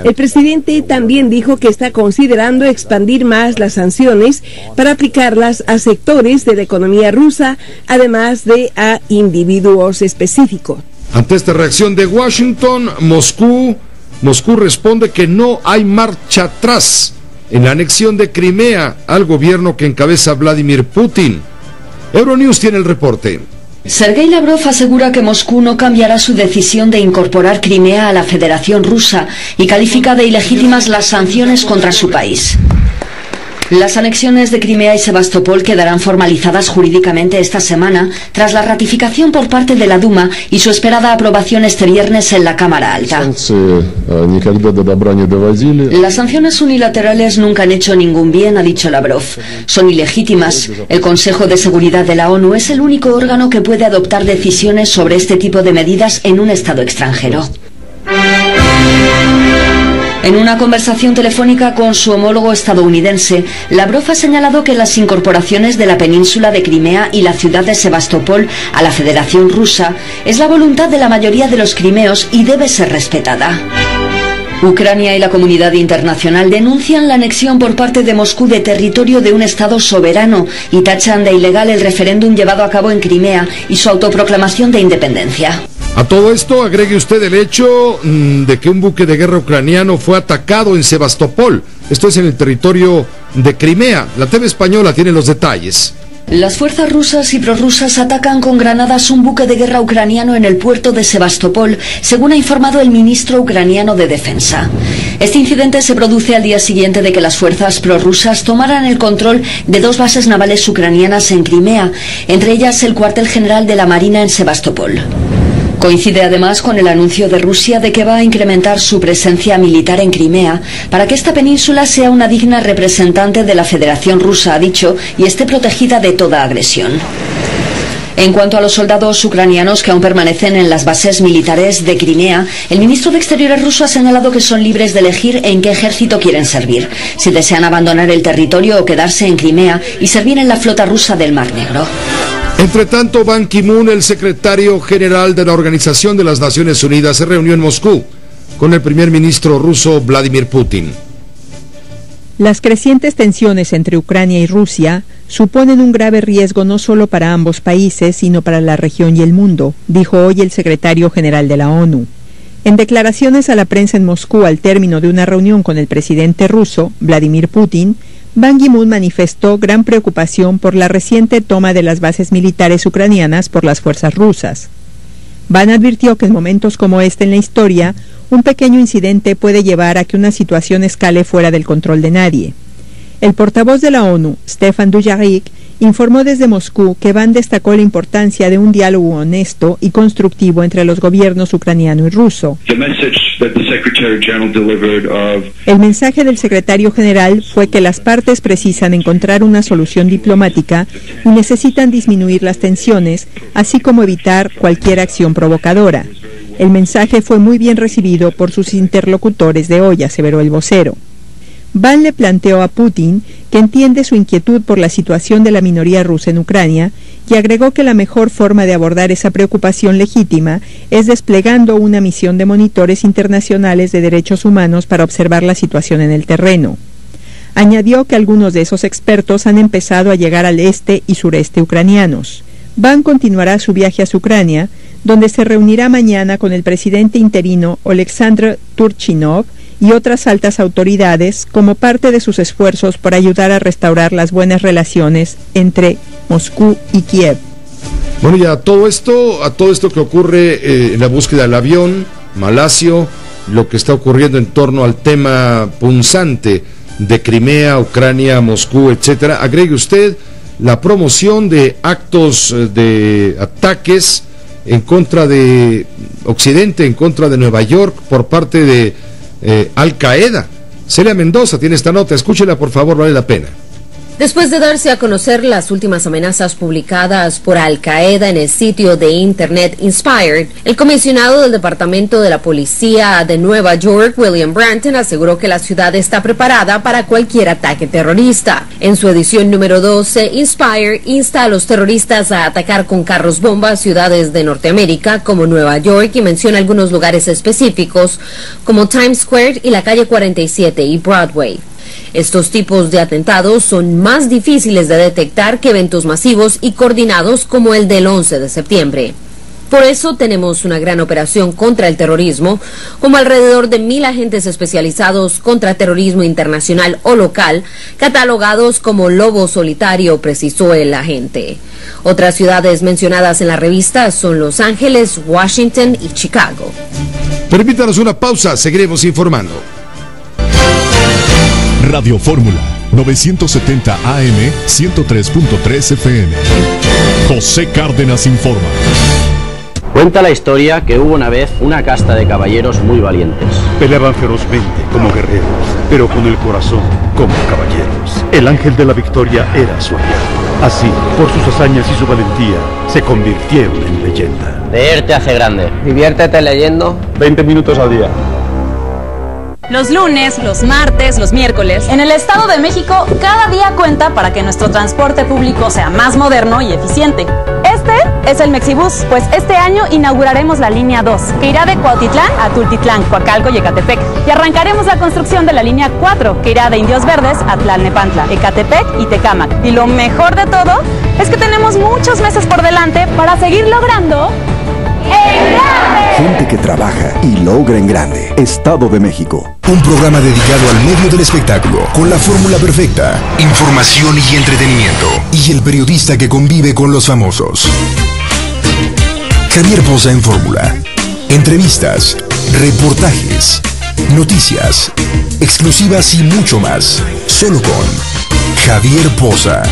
El presidente también dijo que está considerando expandir más las sanciones para aplicarlas a sectores de la economía rusa, además de a individuos específicos. Ante esta reacción de Washington, Moscú responde que no hay marcha atrás en la anexión de Crimea al gobierno que encabeza Vladimir Putin. Euronews tiene el reporte. Sergei Lavrov asegura que Moscú no cambiará su decisión de incorporar Crimea a la Federación Rusa y califica de ilegítimas las sanciones contra su país. Las anexiones de Crimea y Sebastopol quedarán formalizadas jurídicamente esta semana tras la ratificación por parte de la Duma y su esperada aprobación este viernes en la Cámara Alta. Las sanciones unilaterales nunca han hecho ningún bien, ha dicho Lavrov. Son ilegítimas. El Consejo de Seguridad de la ONU es el único órgano que puede adoptar decisiones sobre este tipo de medidas en un Estado extranjero. En una conversación telefónica con su homólogo estadounidense, Lavrov ha señalado que las incorporaciones de la península de Crimea y la ciudad de Sebastopol a la Federación Rusa es la voluntad de la mayoría de los crimeos y debe ser respetada. Ucrania y la comunidad internacional denuncian la anexión por parte de Moscú de territorio de un Estado soberano y tachan de ilegal el referéndum llevado a cabo en Crimea y su autoproclamación de independencia. A todo esto agregue usted el hecho de que un buque de guerra ucraniano fue atacado en Sebastopol. Esto es en el territorio de Crimea. La TV española tiene los detalles. Las fuerzas rusas y prorrusas atacan con granadas un buque de guerra ucraniano en el puerto de Sebastopol, según ha informado el ministro ucraniano de Defensa. Este incidente se produce al día siguiente de que las fuerzas prorrusas tomaran el control de 2 bases navales ucranianas en Crimea, entre ellas el cuartel general de la Marina en Sebastopol. Coincide además con el anuncio de Rusia de que va a incrementar su presencia militar en Crimea para que esta península sea una digna representante de la Federación Rusa, ha dicho, y esté protegida de toda agresión. En cuanto a los soldados ucranianos que aún permanecen en las bases militares de Crimea, el ministro de Exteriores ruso ha señalado que son libres de elegir en qué ejército quieren servir, si desean abandonar el territorio o quedarse en Crimea y servir en la flota rusa del Mar Negro. Entre tanto, Ban Ki-moon, el secretario general de la Organización de las Naciones Unidas, se reunió en Moscú con el primer ministro ruso Vladimir Putin. Las crecientes tensiones entre Ucrania y Rusia suponen un grave riesgo no solo para ambos países, sino para la región y el mundo, dijo hoy el secretario general de la ONU. En declaraciones a la prensa en Moscú al término de una reunión con el presidente ruso, Vladimir Putin, Ban Ki-moon manifestó gran preocupación por la reciente toma de las bases militares ucranianas por las fuerzas rusas. Ban advirtió que en momentos como este en la historia, un pequeño incidente puede llevar a que una situación escale fuera del control de nadie. El portavoz de la ONU, Stefan Dujarric, informó desde Moscú que Ban destacó la importancia de un diálogo honesto y constructivo entre los gobiernos ucraniano y ruso. El mensaje del secretario general fue que las partes precisan encontrar una solución diplomática y necesitan disminuir las tensiones, así como evitar cualquier acción provocadora. El mensaje fue muy bien recibido por sus interlocutores de hoy, aseveró el vocero. Ban le planteó a Putin que entiende su inquietud por la situación de la minoría rusa en Ucrania y agregó que la mejor forma de abordar esa preocupación legítima es desplegando una misión de monitores internacionales de derechos humanos para observar la situación en el terreno. Añadió que algunos de esos expertos han empezado a llegar al este y sureste ucranianos. Ban continuará su viaje a Ucrania, donde se reunirá mañana con el presidente interino Oleksandr Turchinov y otras altas autoridades como parte de sus esfuerzos por ayudar a restaurar las buenas relaciones entre Moscú y Kiev. Bueno, y a todo esto que ocurre en la búsqueda del avión, Malasio, lo que está ocurriendo en torno al tema punzante de Crimea, Ucrania, Moscú, etcétera, agregue usted la promoción de actos de ataques en contra de Occidente, en contra de Nueva York por parte de Al Qaeda. Celia Mendoza tiene esta nota, escúchela por favor, vale la pena. Después de darse a conocer las últimas amenazas publicadas por Al Qaeda en el sitio de Internet Inspired, el comisionado del Departamento de la Policía de Nueva York, William Branton, aseguró que la ciudad está preparada para cualquier ataque terrorista. En su edición número 12, Inspired insta a los terroristas a atacar con carros bomba ciudades de Norteamérica como Nueva York y menciona algunos lugares específicos como Times Square y la calle 47 y Broadway. Estos tipos de atentados son más difíciles de detectar que eventos masivos y coordinados como el del 11 de septiembre. Por eso tenemos una gran operación contra el terrorismo, como alrededor de 1,000 agentes especializados contra terrorismo internacional o local, catalogados como lobo solitario, precisó el agente. Otras ciudades mencionadas en la revista son Los Ángeles, Washington y Chicago. Permítanos una pausa, seguiremos informando. Radio Fórmula 970 AM 103.3 FM. José Cárdenas informa. Cuenta la historia que hubo una vez una casta de caballeros muy valientes. Peleaban ferozmente como guerreros, pero con el corazón como caballeros. El ángel de la victoria era su aliado. Así, por sus hazañas y su valentía, se convirtieron en leyenda. Leer te hace grande. Diviértete leyendo 20 minutos al día. Los lunes, los martes, los miércoles. En el Estado de México, cada día cuenta para que nuestro transporte público sea más moderno y eficiente. Este es el Mexibus, pues este año inauguraremos la línea 2, que irá de Cuautitlán a Tultitlán, Coacalco y Ecatepec. Y arrancaremos la construcción de la línea 4, que irá de Indios Verdes a Tlalnepantla, Ecatepec y Tecámac. Y lo mejor de todo es que tenemos muchos meses por delante para seguir logrando ¡en grande! Gente que trabaja y logra en grande. Estado de México. Un programa dedicado al medio del espectáculo, con la fórmula perfecta, información y entretenimiento, y el periodista que convive con los famosos. Javier Poza en Fórmula. Entrevistas, reportajes, noticias, exclusivas y mucho más. Solo con Javier Poza.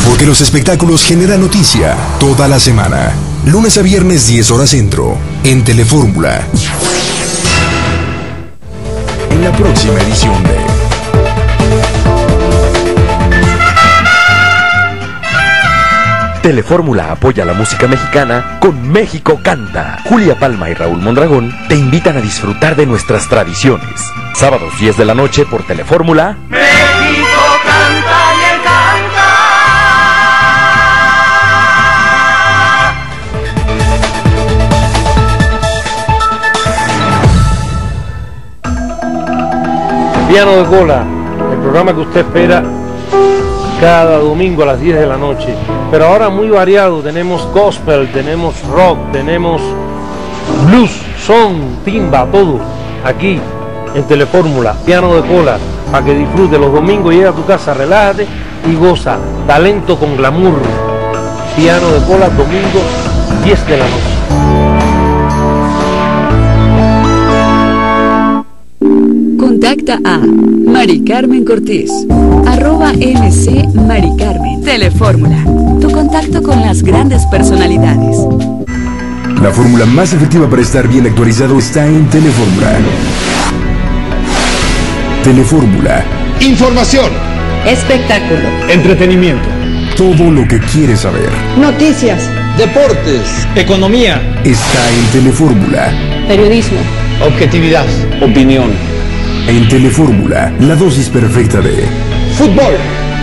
Porque los espectáculos generan noticia toda la semana. Lunes a viernes 10 horas centro, en Telefórmula. En la próxima edición de Telefórmula apoya la música mexicana con México Canta. Julia Palma y Raúl Mondragón te invitan a disfrutar de nuestras tradiciones. Sábados 10 de la noche por Telefórmula. México canta y canta. Piano de Cola, el programa que usted espera cada domingo a las 10 de la noche, pero ahora muy variado. Tenemos gospel, tenemos rock, tenemos blues, son, timba, todo aquí en Telefórmula. Piano de Cola, para que disfrute los domingos, llega a tu casa, relájate y goza. Talento con glamour. Piano de Cola, domingo 10 de la noche. Contacta a Mari Carmen Cortés, @MC Mari Carmen. Telefórmula, tu contacto con las grandes personalidades. La fórmula más efectiva para estar bien actualizado está en Telefórmula. Telefórmula. Información. Espectáculo. Entretenimiento. Todo lo que quieres saber. Noticias. Deportes. Economía. Está en Telefórmula. Periodismo. Objetividad. Opinión. En Telefórmula, la dosis perfecta de fútbol,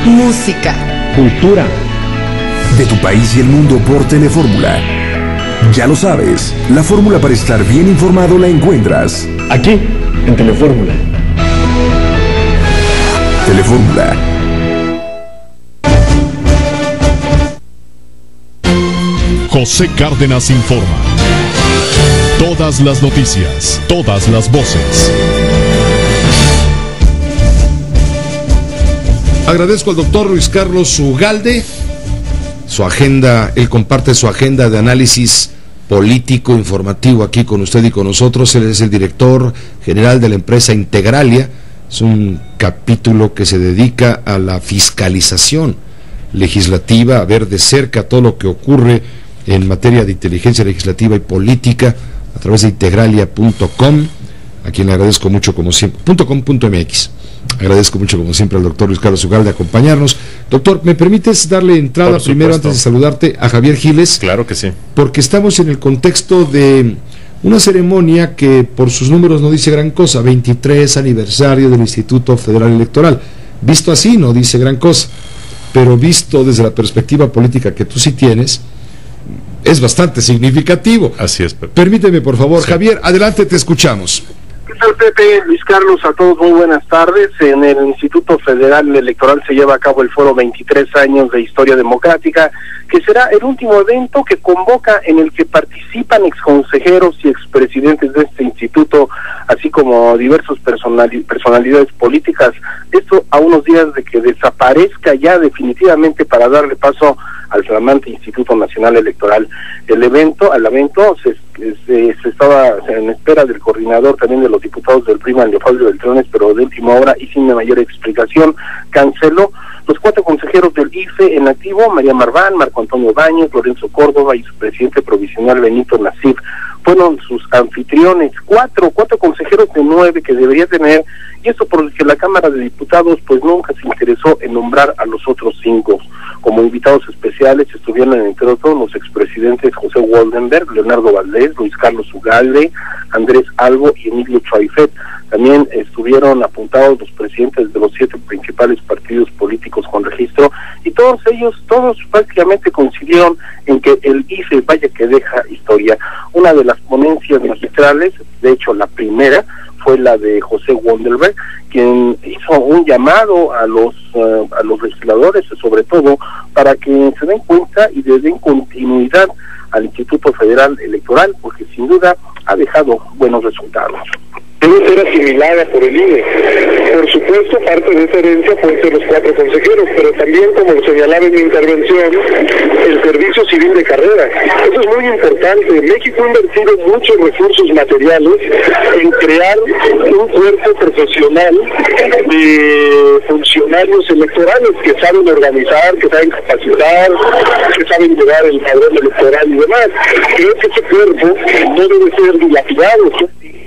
música, cultura, de tu país y el mundo por Telefórmula. Ya lo sabes, la fórmula para estar bien informado la encuentras aquí, en Telefórmula. Telefórmula. José Cárdenas informa. Todas las noticias, todas las voces. Agradezco al doctor Luis Carlos Ugalde, su agenda, él comparte su agenda de análisis político, informativo aquí con usted y con nosotros. Él es el director general de la empresa Integralia. Es un capítulo que se dedica a la fiscalización legislativa, a ver de cerca todo lo que ocurre en materia de inteligencia legislativa y política a través de integralia.com, a quien le agradezco mucho como siempre, .com.mx. Agradezco mucho, como siempre, al doctor Luis Carlos Ugalde acompañarnos. Doctor, ¿me permites darle entrada primero, antes de saludarte, a Javier Giles? Claro que sí. Porque estamos en el contexto de una ceremonia que por sus números no dice gran cosa, 23 aniversario del Instituto Federal Electoral. Visto así no dice gran cosa, pero visto desde la perspectiva política que tú sí tienes, es bastante significativo. Así es, Pepe. Permíteme, por favor, sí. Javier, adelante, te escuchamos. ¿Qué tal, Pepe? Luis Carlos, a todos muy buenas tardes. En el Instituto Federal Electoral se lleva a cabo el foro 23 años de Historia Democrática, que será el último evento que convoca, en el que participan exconsejeros y expresidentes de este instituto, así como diversas personalidades políticas. Esto a unos días de que desaparezca ya definitivamente, para darle paso al flamante Instituto Nacional Electoral. Al evento se estaba en espera del coordinador también de los diputados del PRI, Leopoldo Beltrones, pero de última hora y sin mayor explicación canceló. Los 4 consejeros del IFE en activo, María Marván, Marco Antonio Báñez, Lorenzo Córdoba y su presidente provisional Benito Nasif, fueron sus anfitriones. Cuatro consejeros de 9 que debería tener, y eso porque la Cámara de Diputados pues nunca se interesó en nombrar a los otros 5. Como invitados especiales estuvieron, entre otros, los expresidentes José Waldenberg, Leonardo Valdés, Luis Carlos Ugalde, Andrés Albo y Emilio Chaifet. También estuvieron apuntados los presidentes de los 7 principales partidos políticos con registro, y todos prácticamente coincidieron en que el IFE, vaya que deja historia. Una de las ponencias magistrales, de hecho la primera, fue la de José Waldenberg, quien hizo un llamado a los legisladores, sobre todo, para que se den cuenta y le den continuidad al Instituto Federal Electoral, porque sin duda ha dejado buenos resultados. Debe ser asimilada por el INE. Por supuesto, parte de esa herencia pueden ser los 4 consejeros, pero también, como señalaba en mi intervención, el servicio civil de carrera. Eso es muy importante. México ha invertido muchos recursos materiales en crear un cuerpo profesional de funcionarios electorales que saben organizar, que saben capacitar, que saben llevar el padrón electoral y demás. Creo que ese cuerpo no debe ser dilapidado.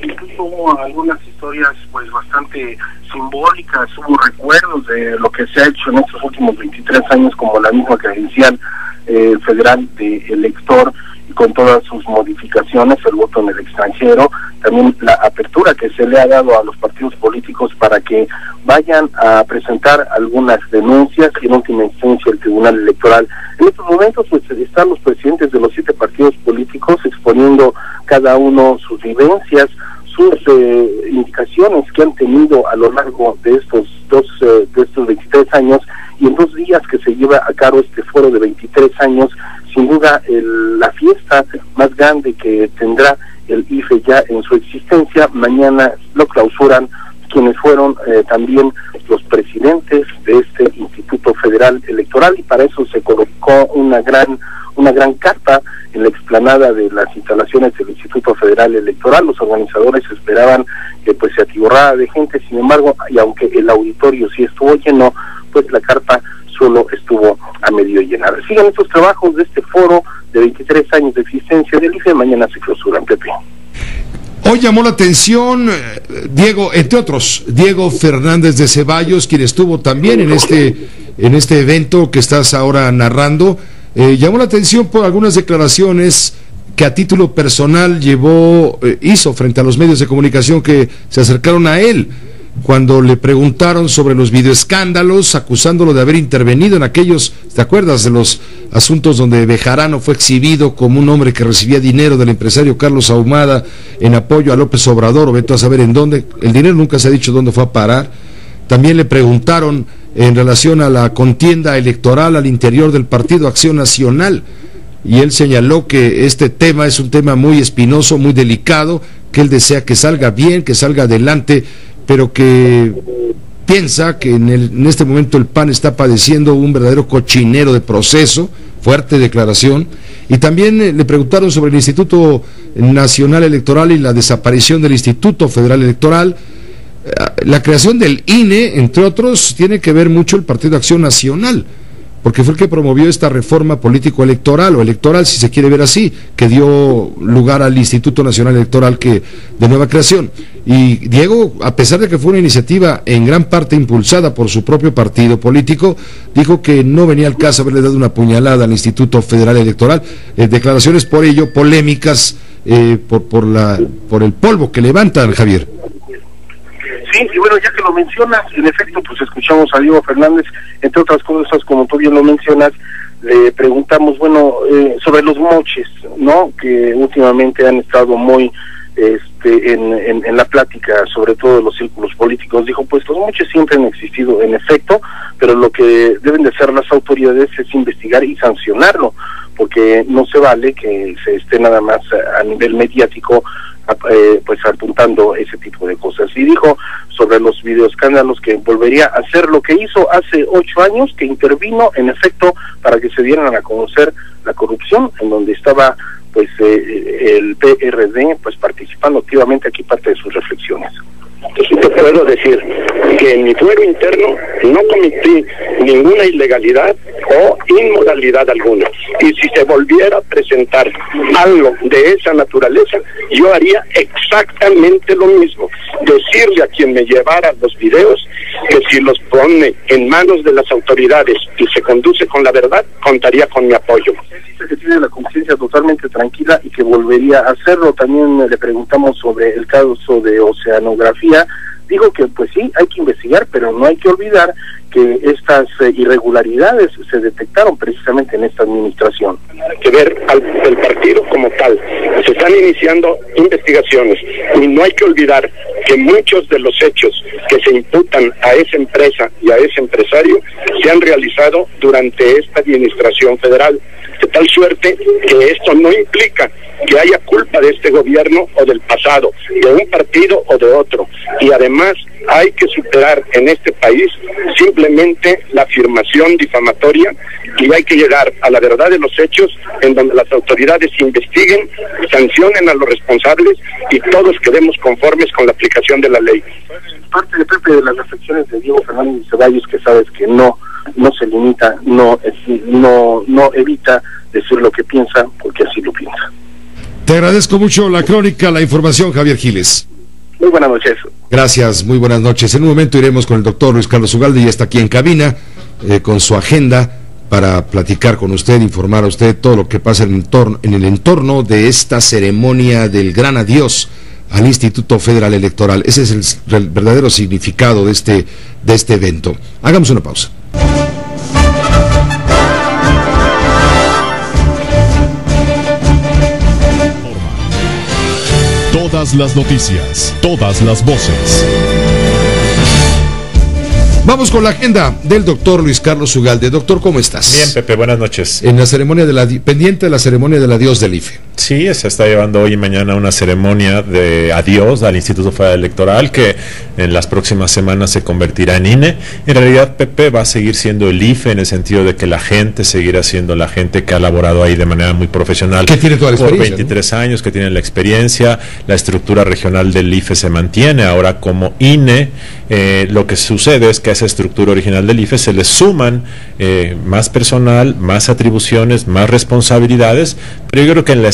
Incluso hubo algunas historias pues bastante simbólicas, hubo recuerdos de lo que se ha hecho en estos últimos 23 años, como la misma credencial federal de elector, y con todas sus modificaciones, el voto en el extranjero, también la apertura que se le ha dado a los partidos políticos para que vayan a presentar algunas denuncias, y en última instancia el Tribunal Electoral. En estos momentos pues están los presidentes de los 7 partidos políticos exponiendo cada uno sus vivencias, sus indicaciones que han tenido a lo largo de estos 23 años, y en 2 días que se lleva a cabo este foro de 23 años, sin duda la fiesta más grande que tendrá el IFE ya en su existencia. Mañana lo clausuran quienes fueron también los presidentes de este Instituto Federal Electoral, y para eso se colocó una gran carpa en la explanada de las instalaciones del Instituto Federal Electoral. Los organizadores esperaban que pues se atiborrara de gente, sin embargo, y aunque el auditorio sí estuvo lleno, pues la carpa solo estuvo a medio llenar. Siguen estos trabajos de este foro de 23 años de existencia del IFE, mañana se clausuran, Pepe. Hoy llamó la atención Diego, entre otros, Diego Fernández de Ceballos, quien estuvo también en este evento que estás ahora narrando. Llamó la atención por algunas declaraciones que a título personal hizo frente a los medios de comunicación que se acercaron a él cuando le preguntaron sobre los videoescándalos, acusándolo de haber intervenido en aquellos, ¿te acuerdas de los asuntos donde Bejarano fue exhibido como un hombre que recibía dinero del empresario Carlos Ahumada en apoyo a López Obrador, o vete a saber en dónde? El dinero nunca se ha dicho dónde fue a parar. También le preguntaron en relación a la contienda electoral al interior del Partido Acción Nacional, y él señaló que este tema es un tema muy espinoso, muy delicado, que él desea que salga bien, que salga adelante, pero que piensa que en este momento el PAN está padeciendo un verdadero cochinero de proceso. Fuerte declaración. Y también le preguntaron sobre el Instituto Nacional Electoral y la desaparición del Instituto Federal Electoral. La creación del INE, entre otros, tiene que ver mucho el Partido Acción Nacional, porque fue el que promovió esta reforma político-electoral, o electoral si se quiere ver así, que dio lugar al Instituto Nacional Electoral de nueva creación. Y Diego, a pesar de que fue una iniciativa en gran parte impulsada por su propio partido político, dijo que no venía al caso haberle dado una puñalada al Instituto Federal Electoral. Declaraciones por ello polémicas por el polvo que levantan, Javier. Sí, y bueno, ya que lo mencionas, en efecto, pues escuchamos a Diego Fernández, entre otras cosas, como tú bien lo mencionas, le preguntamos, bueno, sobre los moches, ¿no?, que últimamente han estado muy en la plática, sobre todo en los círculos políticos. Dijo, pues los moches siempre han existido, en efecto, pero lo que deben de hacer las autoridades es investigar y sancionarlo, porque no se vale que se esté nada más a nivel mediático pues apuntando ese tipo de cosas. Y dijo sobre los videoescándalos que volvería a hacer lo que hizo hace 8 años, que intervino en efecto para que se dieran a conocer la corrupción, en donde estaba pues el PRD pues participando activamente. Aquí parte de sus reflexiones. Entonces te puedo decir que en mi fuero interno no cometí ninguna ilegalidad o inmoralidad alguna, y si se volviera a presentar algo de esa naturaleza, yo haría exactamente lo mismo, decirle a quien me llevara los videos que si los pone en manos de las autoridades y se conduce con la verdad, contaría con mi apoyo. Dice que tiene la conciencia totalmente tranquila y que volvería a hacerlo. También le preguntamos sobre el caso de Oceanografía. Dijo que pues sí, hay que investigar, pero no hay que olvidar que estas irregularidades se detectaron precisamente en esta administración. Hay que ver al partido como tal. Se están iniciando investigaciones y no hay que olvidar que muchos de los hechos que se imputan a esa empresa y a ese empresario se han realizado durante esta administración federal, de tal suerte que esto no implica que haya culpa de este gobierno o del pasado, de un partido o de otro. Y además hay que superar en este país simplemente la afirmación difamatoria, y hay que llegar a la verdad de los hechos, en donde las autoridades investiguen, sancionen a los responsables y todos quedemos conformes con la aplicación de la ley. Parte de Pepe de las reflexiones de Diego Fernández Ceballos, que sabes que no se limita, no evita decir lo que piensa, porque así lo piensa. Te agradezco mucho la crónica, la información, Javier Giles. Muy buenas noches. Gracias, muy buenas noches. En un momento iremos con el doctor Luis Carlos Ugalde, ya está aquí en cabina, con su agenda, para platicar con usted, informar a usted todo lo que pasa en el entorno de esta ceremonia del gran adiós al Instituto Federal Electoral. Ese es el verdadero significado de este evento. Hagamos una pausa. Todas las noticias, todas las voces. Vamos con la agenda del doctor Luis Carlos Ugalde. Doctor, ¿cómo estás? Bien, Pepe, buenas noches. En la ceremonia pendiente de la ceremonia del adiós del IFE. Sí, se está llevando hoy y mañana una ceremonia de adiós al Instituto Federal Electoral, que en las próximas semanas se convertirá en INE. En realidad, Pepe, va a seguir siendo el IFE, en el sentido de que la gente seguirá siendo la gente que ha laborado ahí de manera muy profesional. Que tiene toda la experiencia, por 23 años, que tiene la experiencia. La estructura regional del IFE se mantiene ahora como INE. Lo que sucede es que a esa estructura original del IFE se le suman más personal, más atribuciones, más responsabilidades, pero yo creo que en la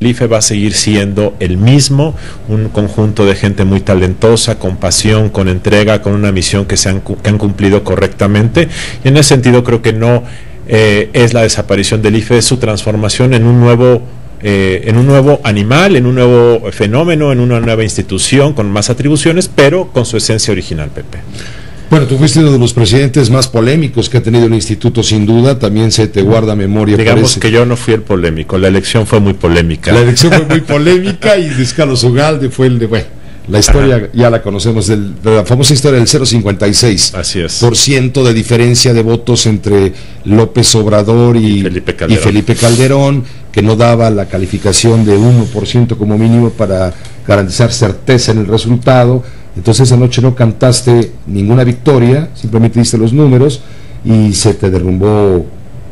el IFE va a seguir siendo el mismo, un conjunto de gente muy talentosa, con pasión, con entrega, con una misión que han cumplido correctamente, y en ese sentido creo que no es la desaparición del IFE, es su transformación en un nuevo animal, en un nuevo fenómeno, en una nueva institución con más atribuciones, pero con su esencia original, Pepe. Bueno, tú fuiste uno de los presidentes más polémicos que ha tenido el instituto, sin duda. También se te guarda memoria. Digamos que yo no fui el polémico, la elección fue muy polémica. La elección fue muy polémica y Luis Carlos Ugalde fue el de, bueno, la historia ya la conocemos, de la famosa historia del 0,56%. Así es. De diferencia de votos entre López Obrador y Felipe Calderón, que no daba la calificación de 1% como mínimo para garantizar certeza en el resultado. Entonces esa noche no cantaste ninguna victoria, simplemente diste los números y se te derrumbó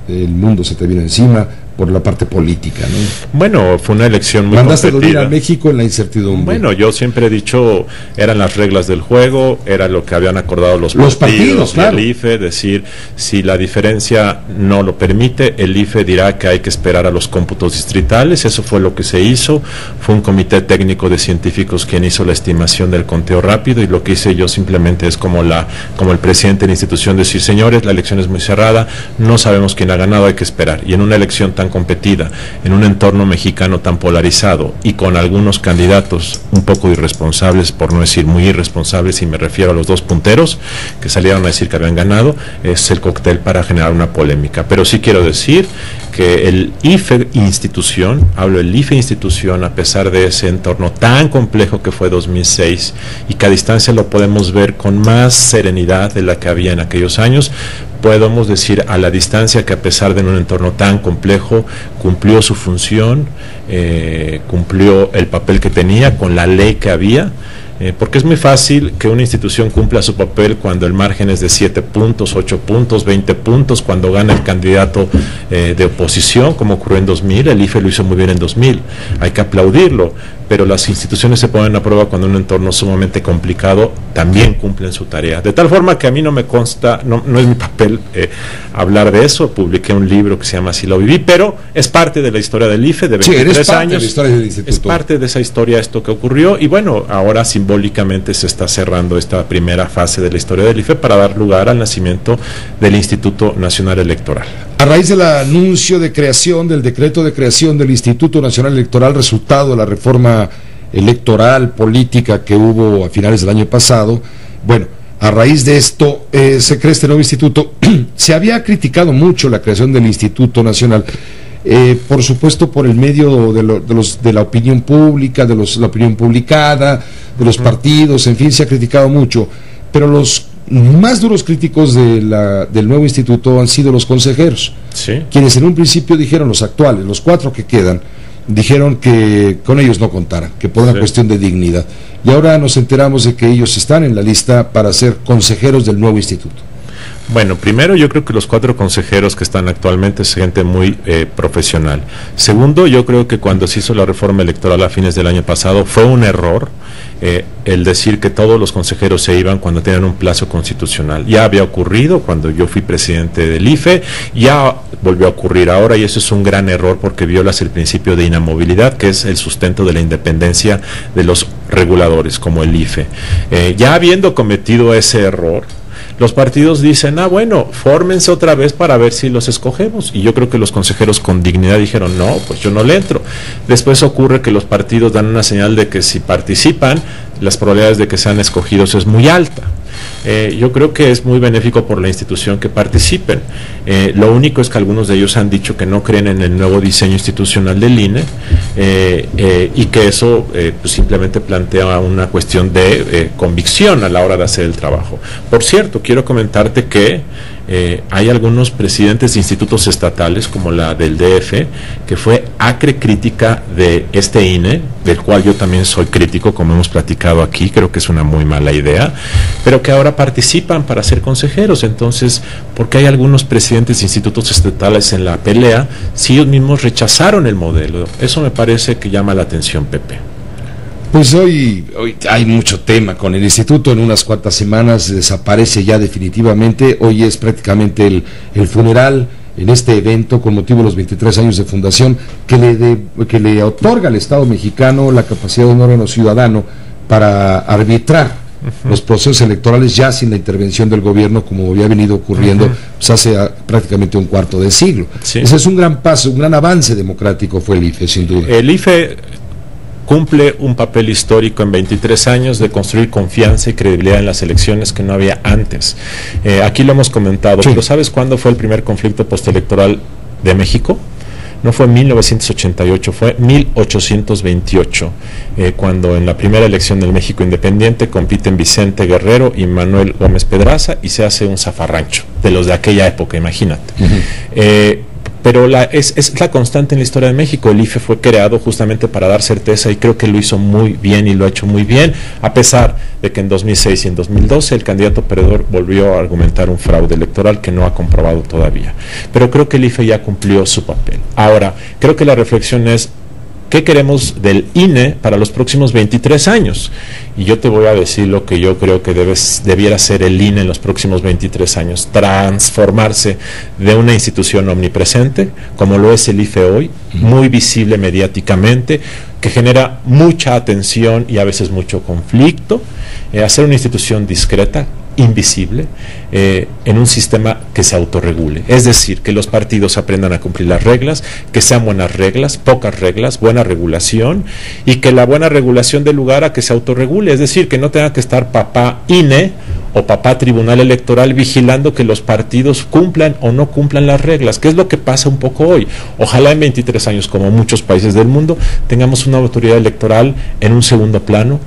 el mundo, se te vino encima por la parte política, ¿no? Bueno, fue una elección muy Mandaste competida. a México en la incertidumbre. Bueno, yo siempre he dicho, eran las reglas del juego, era lo que habían acordado los partidos, claro. El IFE, decir, si la diferencia no lo permite, el IFE dirá que hay que esperar a los cómputos distritales. Eso fue lo que se hizo. Fue un comité técnico de científicos quien hizo la estimación del conteo rápido, y lo que hice yo simplemente es como el presidente de la institución decir, señores, la elección es muy cerrada, no sabemos quién ha ganado, hay que esperar. Y en una elección tan competida, en un entorno mexicano tan polarizado y con algunos candidatos un poco irresponsables, por no decir muy irresponsables, y me refiero a los dos punteros que salieron a decir que habían ganado, es el cóctel para generar una polémica. Pero sí quiero decir que el IFE institución, hablo del IFE institución, a pesar de ese entorno tan complejo que fue 2006 y que a distancia lo podemos ver con más serenidad de la que había en aquellos años, podemos decir a la distancia que a pesar de un entorno tan complejo, cumplió su función, cumplió el papel que tenía con la ley que había. Porque es muy fácil que una institución cumpla su papel cuando el margen es de 7 puntos, 8 puntos, 20 puntos, cuando gana el candidato de oposición, como ocurrió en 2000, el IFE lo hizo muy bien en 2000, hay que aplaudirlo, pero las instituciones se ponen a prueba cuando en un entorno sumamente complicado también cumplen su tarea, de tal forma que a mí no me consta, no es mi papel hablar de eso. Publiqué un libro que se llama Así lo viví, pero es parte de la historia del IFE de 23 años, es parte de esa historia esto que ocurrió, y bueno, ahora simbólicamente se está cerrando esta primera fase de la historia del IFE para dar lugar al nacimiento del Instituto Nacional Electoral. A raíz del anuncio de creación, del decreto de creación del Instituto Nacional Electoral, resultado de la reforma electoral, política que hubo a finales del año pasado, bueno, a raíz de esto se crea este nuevo instituto. Se había criticado mucho la creación del Instituto Nacional, por supuesto por el medio de la opinión pública, la opinión publicada, de los partidos, en fin, se ha criticado mucho, pero los más duros críticos del nuevo instituto han sido los consejeros, ¿sí?, quienes en un principio dijeron, los actuales, los 4 que quedan, dijeron que con ellos no contaran, que por una cuestión de dignidad, y ahora nos enteramos de que ellos están en la lista para ser consejeros del nuevo instituto. Bueno, primero yo creo que los 4 consejeros que están actualmente es gente muy profesional. Segundo, yo creo que cuando se hizo la reforma electoral a fines del año pasado fue un error el decir que todos los consejeros se iban cuando tenían un plazo constitucional. Ya había ocurrido cuando yo fui presidente del IFE, ya volvió a ocurrir ahora, y eso es un gran error porque violas el principio de inamovilidad, que es el sustento de la independencia de los reguladores como el IFE. Ya habiendo cometido ese error, los partidos dicen, bueno, fórmense otra vez para ver si los escogemos, y yo creo que los consejeros con dignidad dijeron, no, pues yo no le entro. Después ocurre que los partidos dan una señal de que si participan, las probabilidades de que sean escogidos es muy alta. Yo creo que es muy benéfico por la institución que participen. Lo único es que algunos de ellos han dicho que no creen en el nuevo diseño institucional del INE, y que eso pues simplemente plantea una cuestión de convicción a la hora de hacer el trabajo. Por cierto, quiero comentarte que hay algunos presidentes de institutos estatales, como la del DF, que fue acre crítica de este INE, del cual yo también soy crítico, como hemos platicado aquí, creo que es una muy mala idea, pero que ahora participan para ser consejeros. Entonces, ¿por qué hay algunos presidentes de institutos estatales en la pelea si ellos mismos rechazaron el modelo? Eso me parece que llama la atención, Pepe. Pues hoy hay mucho tema con el instituto. En unas cuantas semanas desaparece ya definitivamente. Hoy es prácticamente el funeral en este evento con motivo de los 23 años de fundación, que le otorga al Estado mexicano la capacidad de un órgano ciudadano para arbitrar los procesos electorales ya sin la intervención del gobierno, como había venido ocurriendo pues hace prácticamente un cuarto de siglo. Sí. Ese es un gran paso, un gran avance democrático fue el IFE, sin duda. El IFE cumple un papel histórico en 23 años de construir confianza y credibilidad en las elecciones que no había antes. Aquí lo hemos comentado, sí, pero ¿sabes cuándo fue el primer conflicto postelectoral de México? No fue en 1988, fue 1828, cuando en la primera elección del México independiente compiten Vicente Guerrero y Manuel Gómez Pedraza, y se hace un zafarrancho de los de aquella época, imagínate. pero es la constante en la historia de México. El IFE fue creado justamente para dar certeza y creo que lo hizo muy bien y lo ha hecho muy bien, a pesar de que en 2006 y en 2012 el candidato perdedor volvió a argumentar un fraude electoral que no ha comprobado todavía. Pero creo que el IFE ya cumplió su papel. Ahora, creo que la reflexión es: ¿qué queremos del INE para los próximos 23 años? Y yo te voy a decir lo que yo creo que debiera ser el INE en los próximos 23 años. Transformarse de una institución omnipresente, como lo es el IFE hoy, muy visible mediáticamente, que genera mucha atención y a veces mucho conflicto, a ser una institución discreta, invisible, en un sistema que se autorregule. Es decir, que los partidos aprendan a cumplir las reglas, que sean buenas reglas, pocas reglas, buena regulación, y que la buena regulación dé lugar a que se autorregule. Es decir, que no tenga que estar papá INE o papá Tribunal Electoral vigilando que los partidos cumplan o no cumplan las reglas, que es lo que pasa un poco hoy. Ojalá en 23 años, como muchos países del mundo, tengamos una autoridad electoral en un segundo plano,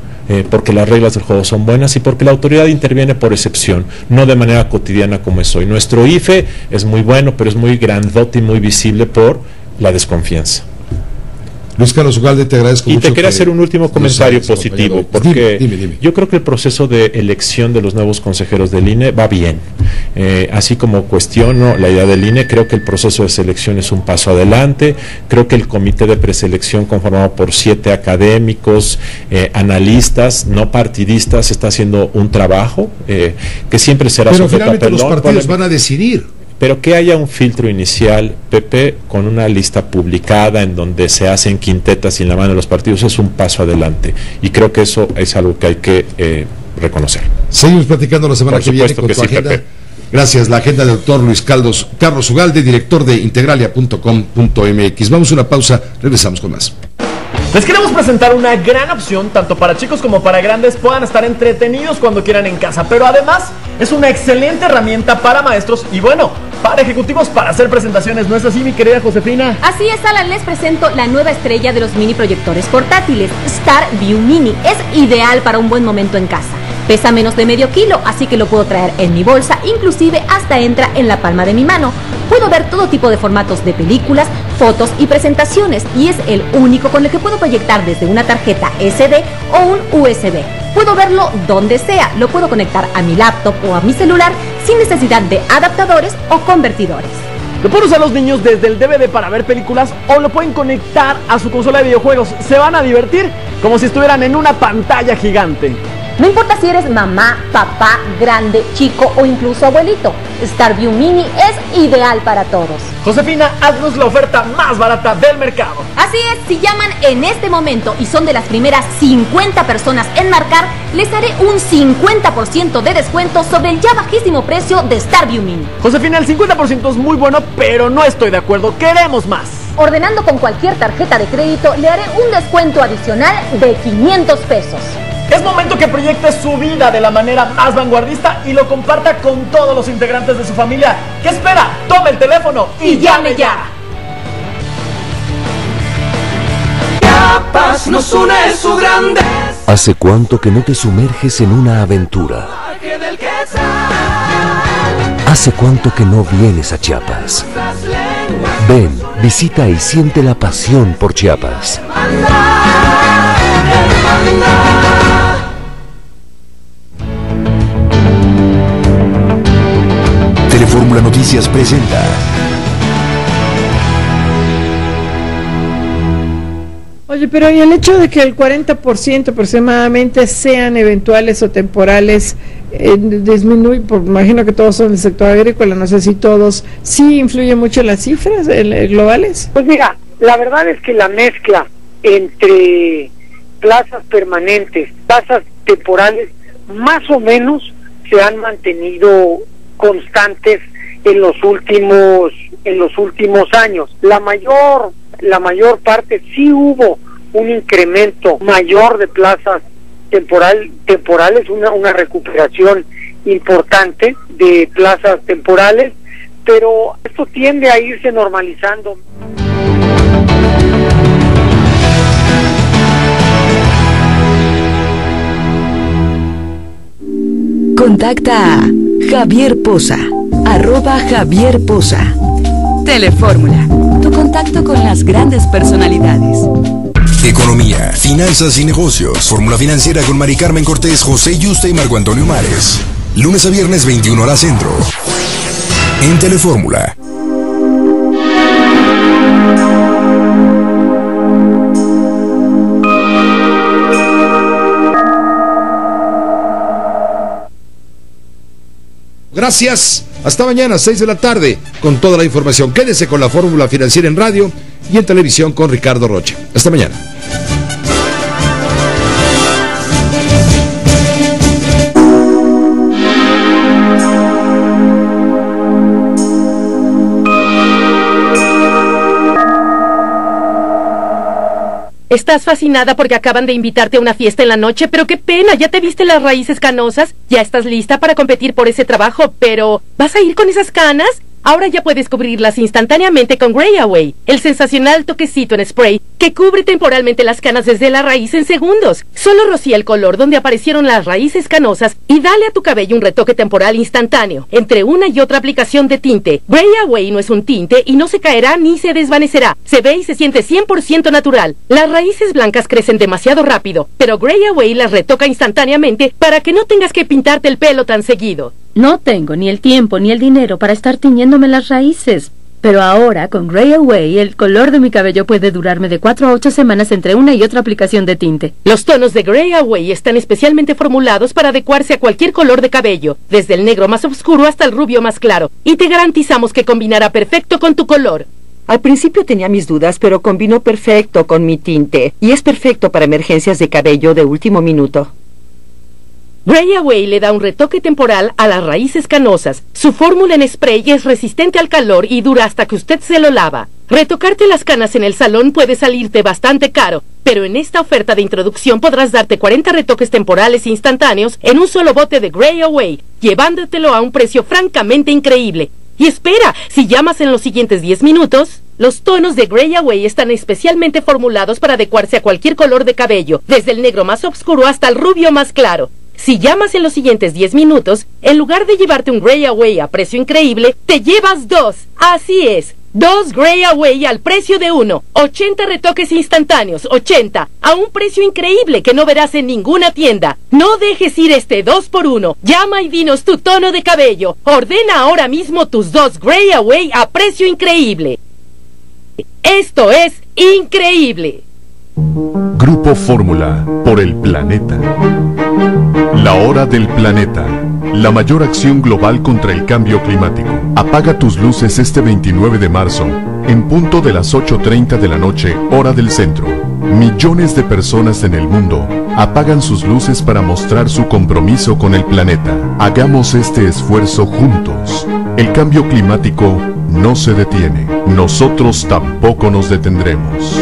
porque las reglas del juego son buenas y porque la autoridad interviene por excepción, no de manera cotidiana como es hoy. Nuestro IFE es muy bueno, pero es muy grandote y muy visible por la desconfianza. Luis Carlos Ugalde, te agradezco mucho. Y te quería hacer un último comentario positivo, porque dime. Yo creo que el proceso de elección de los nuevos consejeros del INE va bien. Así como cuestiono la idea del INE, creo que el proceso de selección es un paso adelante. Creo que el comité de preselección, conformado por 7 académicos, analistas, no partidistas, está haciendo un trabajo que siempre será sujeto a pelón. Pero finalmente los partidos van a decidir. Pero que haya un filtro inicial, Pepe, con una lista publicada en donde se hacen quintetas y en la mano de los partidos, es un paso adelante. Y creo que eso es algo que hay que reconocer. Seguimos platicando la semana que viene con tu agenda. Pepe. Gracias. La agenda del doctor Luis Carlos Ugalde, director de integralia.com.mx. Vamos a una pausa, regresamos con más. Les queremos presentar una gran opción, tanto para chicos como para grandes puedan estar entretenidos cuando quieran en casa, pero además es una excelente herramienta para maestros y bueno, para ejecutivos para hacer presentaciones. ¿No es así, mi querida Josefina? Así es, Alan, les presento la nueva estrella de los mini proyectores portátiles, StarView Mini. Es ideal para un buen momento en casa. Pesa menos de medio kilo, así que lo puedo traer en mi bolsa, inclusive hasta entra en la palma de mi mano. Puedo ver todo tipo de formatos de películas, fotos y presentaciones, y es el único con el que puedo proyectar desde una tarjeta SD o un USB. Puedo verlo donde sea, lo puedo conectar a mi laptop o a mi celular sin necesidad de adaptadores o convertidores. Lo pueden usar los niños desde el DVD para ver películas o lo pueden conectar a su consola de videojuegos. Se van a divertir como si estuvieran en una pantalla gigante. No importa si eres mamá, papá, grande, chico o incluso abuelito, StarView Mini es ideal para todos. Josefina, haznos la oferta más barata del mercado. Así es, si llaman en este momento y son de las primeras 50 personas en marcar, les haré un 50% de descuento sobre el ya bajísimo precio de StarView Mini. Josefina, el 50% es muy bueno, pero no estoy de acuerdo, queremos más. Ordenando con cualquier tarjeta de crédito, le haré un descuento adicional de 500 pesos. Es momento que proyecte su vida de la manera más vanguardista y lo comparta con todos los integrantes de su familia. ¿Qué espera? Tome el teléfono y llame ya. Chiapas nos une su grandeza. ¿Hace cuánto que no te sumerges en una aventura? ¿Hace cuánto que no vienes a Chiapas? Ven, visita y siente la pasión por Chiapas. Telefórmula Noticias presenta. Oye, pero y el hecho de que el 40% aproximadamente sean eventuales o temporales, disminuye, imagino que todos son del sector agrícola, no sé si todos, ¿sí influye mucho en las cifras globales? Pues mira, la verdad es que la mezcla entre plazas permanentes, plazas temporales, más o menos se han mantenido constantes en los últimos años. La mayor parte sí hubo un incremento mayor de plazas temporales, una recuperación importante de plazas temporales, pero esto tiende a irse normalizando. Contacta a Javier Poza, @Javier Poza. Telefórmula, tu contacto con las grandes personalidades. Economía, finanzas y negocios. Fórmula Financiera con Mari Carmen Cortés, José Yuste y Marco Antonio Mares. Lunes a viernes, 21 horas centro. En Telefórmula. Gracias. Hasta mañana, 6 de la tarde, con toda la información. Quédese con la Fórmula Financiera en radio y en televisión con Ricardo Rocha. Hasta mañana. Estás fascinada porque acaban de invitarte a una fiesta en la noche, pero qué pena, ¿ya te viste las raíces canosas? Ya estás lista para competir por ese trabajo, pero ¿vas a ir con esas canas? Ahora ya puedes cubrirlas instantáneamente con Gray Away, el sensacional toquecito en spray que cubre temporalmente las canas desde la raíz en segundos. Solo rocía el color donde aparecieron las raíces canosas y dale a tu cabello un retoque temporal instantáneo entre una y otra aplicación de tinte. Gray Away no es un tinte y no se caerá ni se desvanecerá. Se ve y se siente 100% natural. Las raíces blancas crecen demasiado rápido, pero Gray Away las retoca instantáneamente para que no tengas que pintarte el pelo tan seguido. No tengo ni el tiempo ni el dinero para estar tiñéndome las raíces. Pero ahora, con Gray Away, el color de mi cabello puede durarme de 4 a 8 semanas entre una y otra aplicación de tinte. Los tonos de Gray Away están especialmente formulados para adecuarse a cualquier color de cabello, desde el negro más oscuro hasta el rubio más claro, y te garantizamos que combinará perfecto con tu color. Al principio tenía mis dudas, pero combinó perfecto con mi tinte, y es perfecto para emergencias de cabello de último minuto. Gray Away le da un retoque temporal a las raíces canosas. Su fórmula en spray es resistente al calor y dura hasta que usted se lo lava. Retocarte las canas en el salón puede salirte bastante caro, pero en esta oferta de introducción podrás darte 40 retoques temporales instantáneos en un solo bote de Gray Away, llevándotelo a un precio francamente increíble. Y espera, si llamas en los siguientes 10 minutos... Los tonos de Gray Away están especialmente formulados para adecuarse a cualquier color de cabello, desde el negro más oscuro hasta el rubio más claro. Si llamas en los siguientes 10 minutos, en lugar de llevarte un Gray Away a precio increíble, te llevas 2. Así es, 2 Gray Away al precio de 1. 80 retoques instantáneos, 80, a un precio increíble que no verás en ninguna tienda. No dejes ir este 2x1. Llama y dinos tu tono de cabello. Ordena ahora mismo tus 2 Gray Away a precio increíble. Esto es increíble. Grupo Fórmula, por el planeta. La hora del planeta. La mayor acción global contra el cambio climático. Apaga tus luces este 29 de marzo, en punto de las 8:30 de la noche, hora del centro. Millones de personas en el mundo apagan sus luces para mostrar su compromiso con el planeta. Hagamos este esfuerzo juntos. El cambio climático no se detiene. Nosotros tampoco nos detendremos.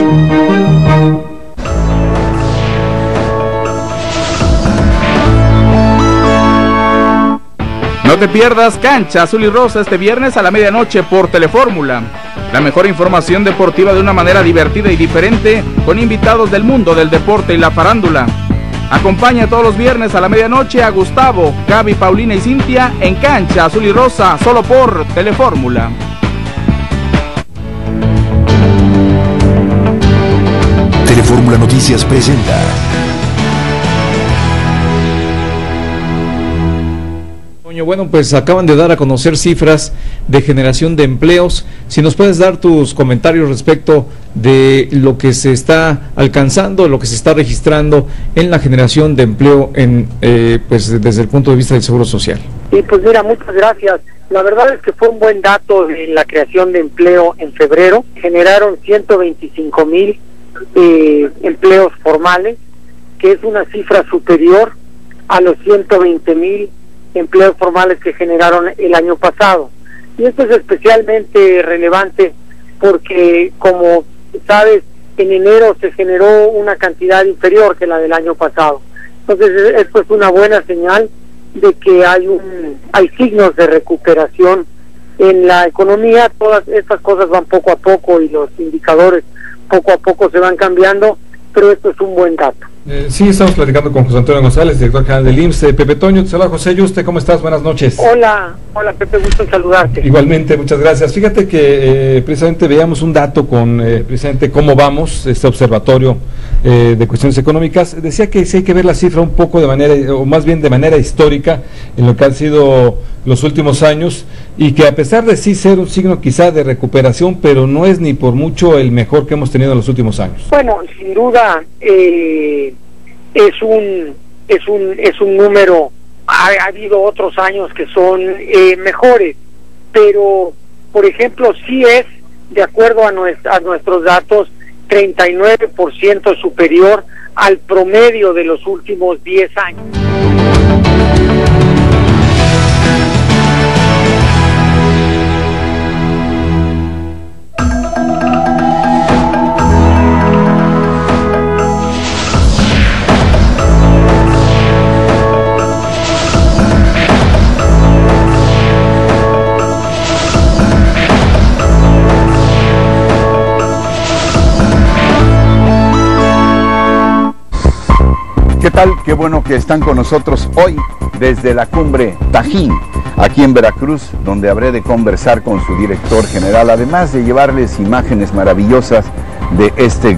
No te pierdas Cancha Azul y Rosa este viernes a la medianoche por Telefórmula. La mejor información deportiva de una manera divertida y diferente, con invitados del mundo del deporte y la farándula. Acompaña todos los viernes a la medianoche a Gustavo, Gaby, Paulina y Cintia en Cancha Azul y Rosa, solo por Telefórmula. Telefórmula Noticias presenta. Bueno, pues acaban de dar a conocer cifras de generación de empleos. Si nos puedes dar tus comentarios respecto de lo que se está alcanzando, lo que se está registrando en la generación de empleo pues desde el punto de vista del Seguro Social. Sí, pues mira, muchas gracias. La verdad es que fue un buen dato de la creación de empleo en febrero. Generaron 125,000 empleos formales, que es una cifra superior a los 120,000 empleos formales que generaron el año pasado. Y esto es especialmente relevante porque, como sabes, en enero se generó una cantidad inferior que la del año pasado. Entonces esto es una buena señal de que hay signos de recuperación en la economía. Todas estas cosas van poco a poco y los indicadores poco a poco se van cambiando, pero esto es un buen dato. Sí, estamos platicando con José Antonio González, director general del IMSS. Pepe Toño, te saluda José Yuste, ¿cómo estás? Buenas noches. Hola Pepe, gusto en saludarte. Igualmente, muchas gracias. Fíjate que precisamente veíamos un dato con precisamente cómo vamos, este observatorio de cuestiones económicas. Decía que sí hay que ver la cifra un poco de manera, o más bien de manera histórica, en lo que han sido los últimos años, y que a pesar de sí ser un signo quizá de recuperación, pero no es ni por mucho el mejor que hemos tenido en los últimos años. Bueno, sin duda es un número. Ha habido otros años que son mejores, pero por ejemplo sí es, de acuerdo a nuestros datos, 39% superior al promedio de los últimos 10 años. ¿Qué tal? Qué bueno que están con nosotros hoy desde la cumbre Tajín, aquí en Veracruz, donde habré de conversar con su director general, además de llevarles imágenes maravillosas de este